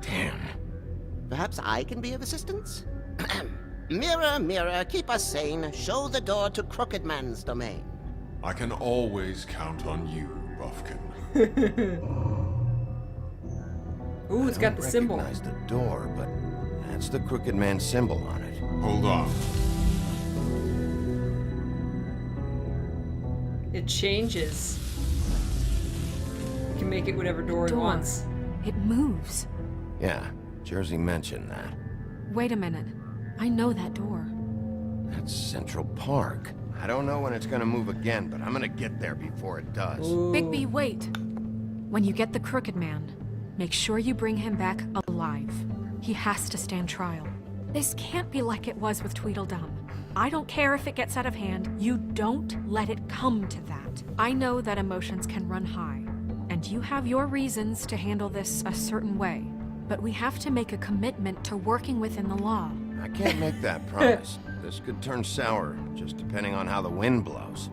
Damn. Perhaps I can be of assistance? Mirror, mirror, keep us sane. Show the door to Crooked Man's domain. I can always count on you, Buffkin. Ooh, it's got the symbol. I don't recognize the door, but that's the Crooked Man symbol on it. Hold on. It changes. You can make it whatever door he wants. It moves. Yeah, Jersey mentioned that. Wait a minute. I know that door. That's Central Park. I don't know when it's gonna move again, but I'm gonna get there before it does. Bigby, wait. When you get the Crooked Man, make sure you bring him back alive. He has to stand trial. This can't be like it was with Tweedledum. I don't care if it gets out of hand. You don't let it come to that. I know that emotions can run high, and you have your reasons to handle this a certain way. But we have to make a commitment to working within the law. I can't make that promise. This could turn sour, just depending on how the wind blows.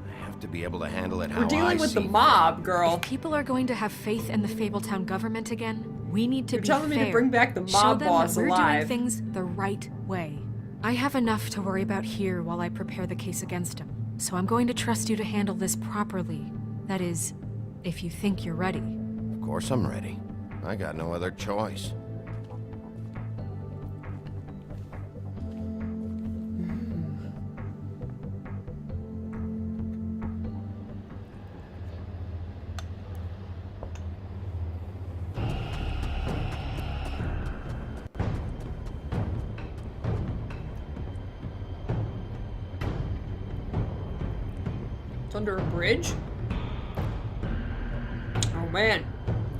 I have to be able to handle it how We're dealing I with the see mob, girl. If people are going to have faith in the Fabletown government again, we need to You're be telling me fair. to bring back the Show mob them boss that we're alive. doing things the right way. I have enough to worry about here while I prepare the case against him. So I'm going to trust you to handle this properly. That is, if you think you're ready. Of course I'm ready. I got no other choice. It's under a bridge? Oh man.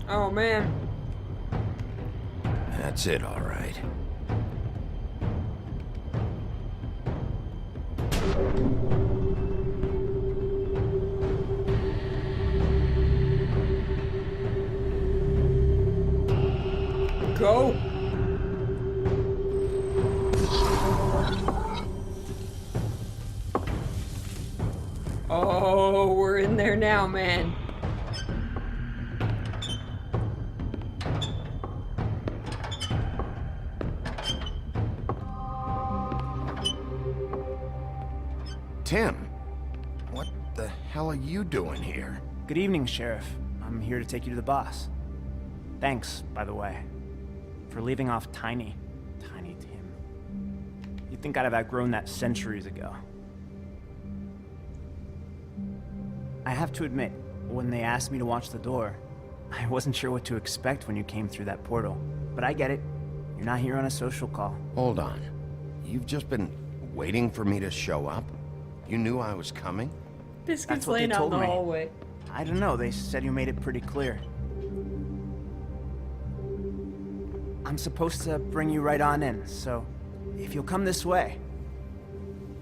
Oh man. That's it, all right. Go. Oh, we're in there now, man. Tim, what the hell are you doing here? Good evening, Sheriff. I'm here to take you to the boss. Thanks, by the way, for leaving off Tiny Tim. You'd think I'd have outgrown that centuries ago. I have to admit, when they asked me to watch the door, I wasn't sure what to expect when you came through that portal. But I get it. You're not here on a social call. Hold on. You've just been waiting for me to show up? You knew I was coming? Biscuit's That's what they laying out in told the me. hallway. I don't know, they said you made it pretty clear. I'm supposed to bring you right on in, so if you'll come this way.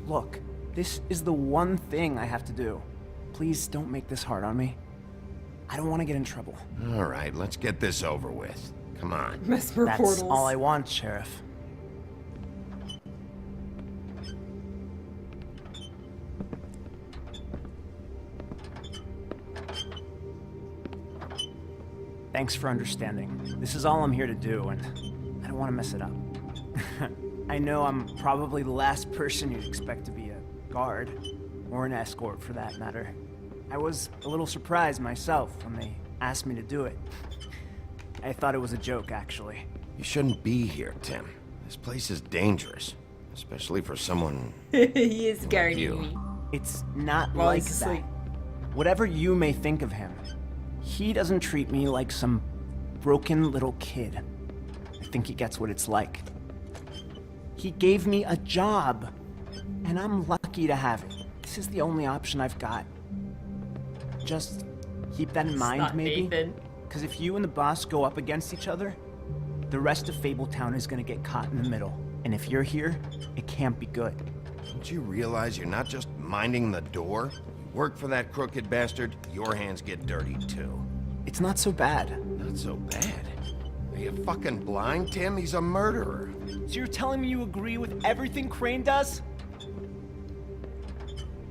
Look, this is the one thing I have to do. Please don't make this hard on me. I don't want to get in trouble. All right, let's get this over with. Come on. Mesmer That's portals. all I want, Sheriff. Thanks for understanding. This is all I'm here to do, and I don't want to mess it up. I know I'm probably the last person you'd expect to be a guard, or an escort for that matter. I was a little surprised myself when they asked me to do it. I thought it was a joke, actually. You shouldn't be here, Tim. This place is dangerous, especially for someone He is guarding you. me. It's not While like he's that. asleep. Whatever you may think of him, he doesn't treat me like some broken little kid. I think he gets what it's like. He gave me a job, and I'm lucky to have it. This is the only option I've got. Just keep that in It's mind, not maybe? Nathan. Because if you and the boss go up against each other, the rest of Fabletown is gonna get caught in the middle. And if you're here, it can't be good. Don't you realize you're not just minding the door? You work for that crooked bastard, your hands get dirty too. It's not so bad. Not so bad? Are you fucking blind, Tim? He's a murderer. So you're telling me you agree with everything Crane does?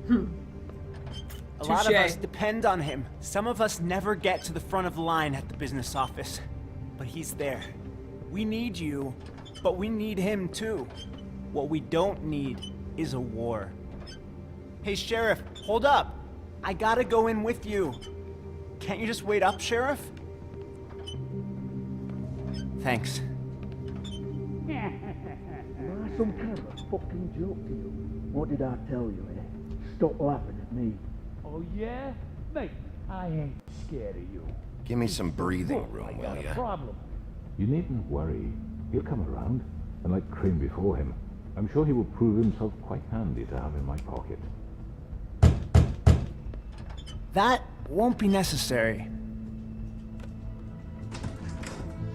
A lot of Touché. us depend on him. Some of us never get to the front of the line at the business office. But he's there. We need you, but we need him too. What we don't need is a war. Hey, Sheriff, hold up. I gotta go in with you. Can't you just wait up, Sheriff? Thanks. Some kind of a fucking joke to you. What did I tell you, eh? Stop laughing at me. Oh, yeah? Mate, I ain't scared of you. Give me some breathing room, will ya? Problem. You needn't worry. He'll come around. And like Crane before him, I'm sure he will prove himself quite handy to have in my pocket. That won't be necessary.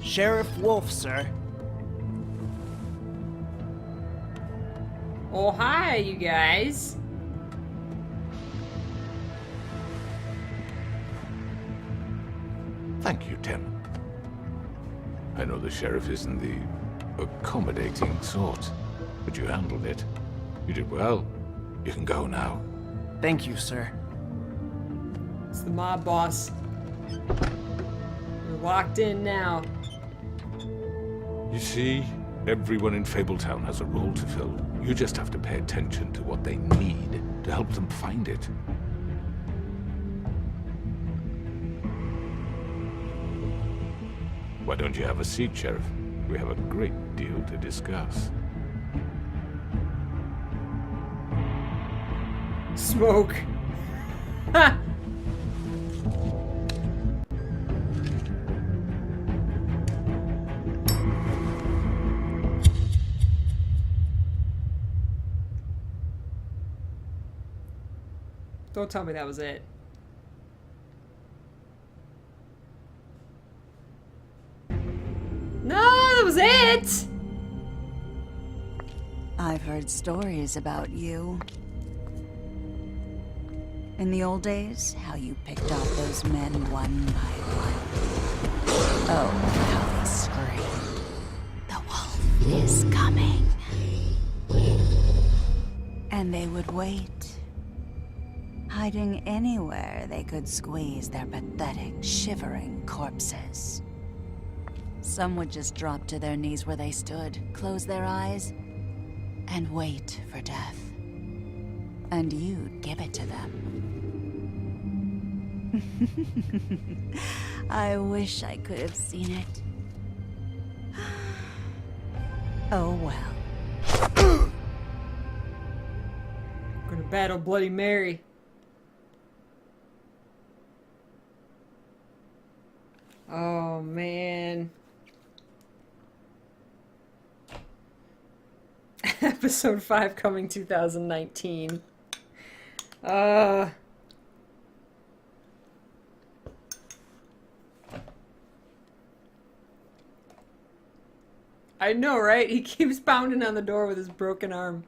Sheriff Wolf, sir. Oh, hi, you guys. Thank you, Tim. I know the sheriff isn't the accommodating sort, but you handled it. You did well. You can go now. Thank you, sir. It's the mob boss. We're locked in now. You see, everyone in Fabletown has a role to fill. You just have to pay attention to what they need to help them find it. Why don't you have a seat, Sheriff? We have a great deal to discuss. Smoke. Ha! Don't tell me that was it. No, that was it! I've heard stories about you. In the old days, how you picked off those men one by one. Oh, how they scream. The wolf is coming. And they would wait, hiding anywhere they could squeeze their pathetic, shivering corpses. Some would just drop to their knees where they stood, close their eyes, and wait for death. And you'd give it to them. I wish I could have seen it. Oh well. Gonna battle Bloody Mary. Oh man. Episode 5 coming 2019. I know, right? He keeps pounding on the door with his broken arm.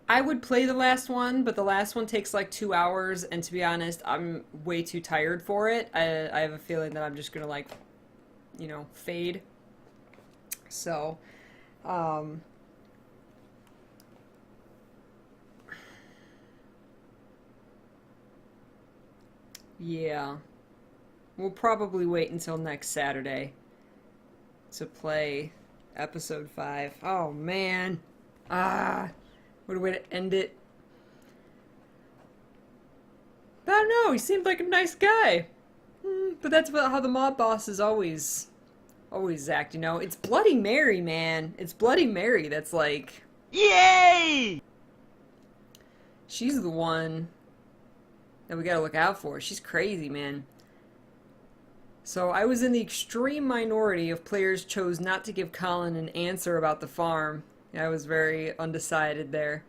I would play the last one, but the last one takes like 2 hours, and to be honest, I'm way too tired for it. I have a feeling that I'm just gonna, like, you know, fade. So, yeah. We'll probably wait until next Saturday to play episode 5. Oh, man. What a way to end it. I don't know, he seemed like a nice guy. But that's how the mob bosses always act, you know? It's Bloody Mary, man. It's Bloody Mary that's like... Yay! She's the one that we gotta look out for. She's crazy, man. So I was in the extreme minority of players chose not to give Colin an answer about the farm. I was very undecided there.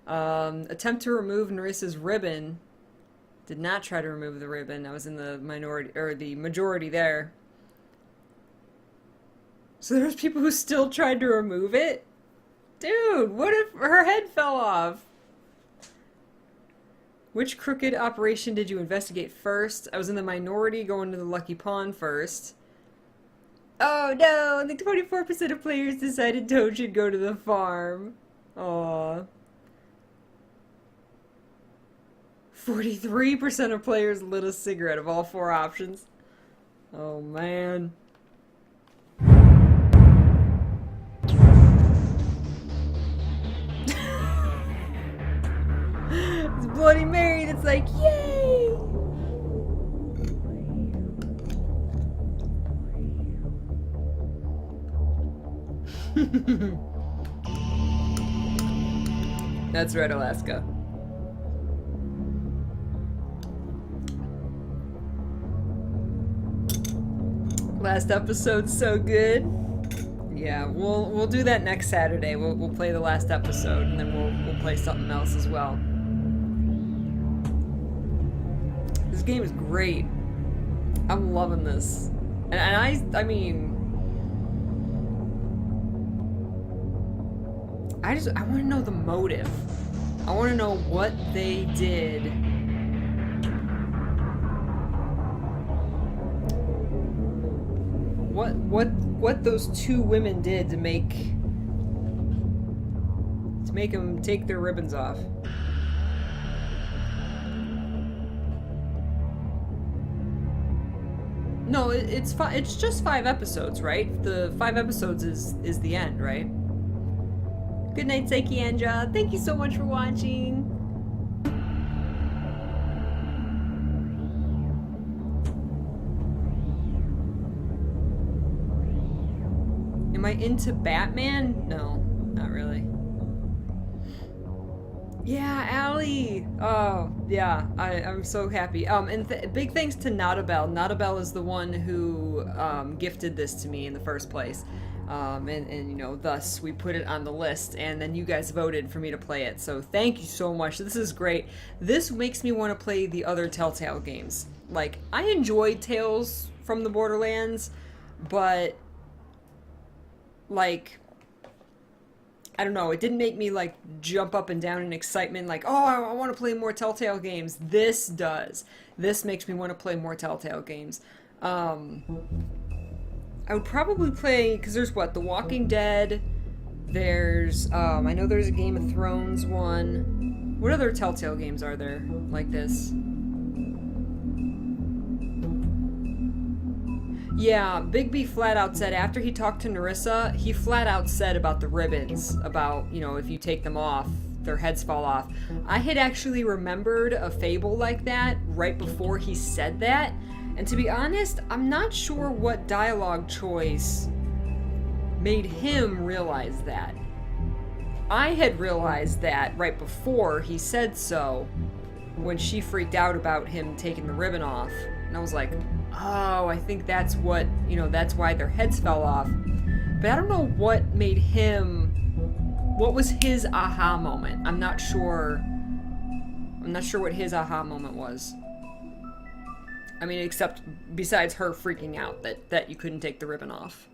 Attempt to remove Nerissa's ribbon. Did not try to remove the ribbon. I was in the minority, or the majority there. So there's people who still tried to remove it? Dude, what if her head fell off? Which crooked operation did you investigate first? I was in the minority going to the Lucky Pawn first. Oh no, only 24% of players decided Toad should go to the farm. Aww. 43% of players lit a cigarette of all 4 options. Oh man. It's Bloody Mary that's like, yay! That's Red Alaska. Last episode's so good. Yeah, we'll do that next Saturday. We'll play the last episode, and then we'll play something else as well. This game is great. I'm loving this, and I mean, I want to know the motive. I want to know what they did. What those 2 women did to make them take their ribbons off. No, it's just 5 episodes, right? The 5 episodes is the end, right? Good night, Psychiandra. Thank you so much for watching. Am I into Batman? No, not really. Yeah, Allie. Oh, yeah. I'm so happy. And big thanks to Notabelle. Notabelle is the one who gifted this to me in the first place. And you know, thus we put it on the list, and then you guys voted for me to play it. So thank you so much. This is great. This makes me want to play the other Telltale games. Like, I enjoyed Tales from the Borderlands, but like, I don't know, it didn't make me like jump up and down in excitement like, oh, I want to play more Telltale games. This does. This makes me want to play more Telltale games. I would probably play, because there's what, The Walking Dead, there's, I know there's a Game of Thrones one. What other Telltale games are there like this? Yeah, Bigby flat out said after he talked to Narissa, he flat out said about the ribbons, about, you know, if you take them off, their heads fall off. I had actually remembered a fable like that right before he said that, and to be honest, I'm not sure what dialogue choice made him realize that. I had realized that right before he said so, when she freaked out about him taking the ribbon off, and I was like, oh, I think that's what, you know, that's why their heads fell off. But I don't know what made him, what was his aha moment. I'm not sure what his aha moment was. I mean, except besides her freaking out that you couldn't take the ribbon off.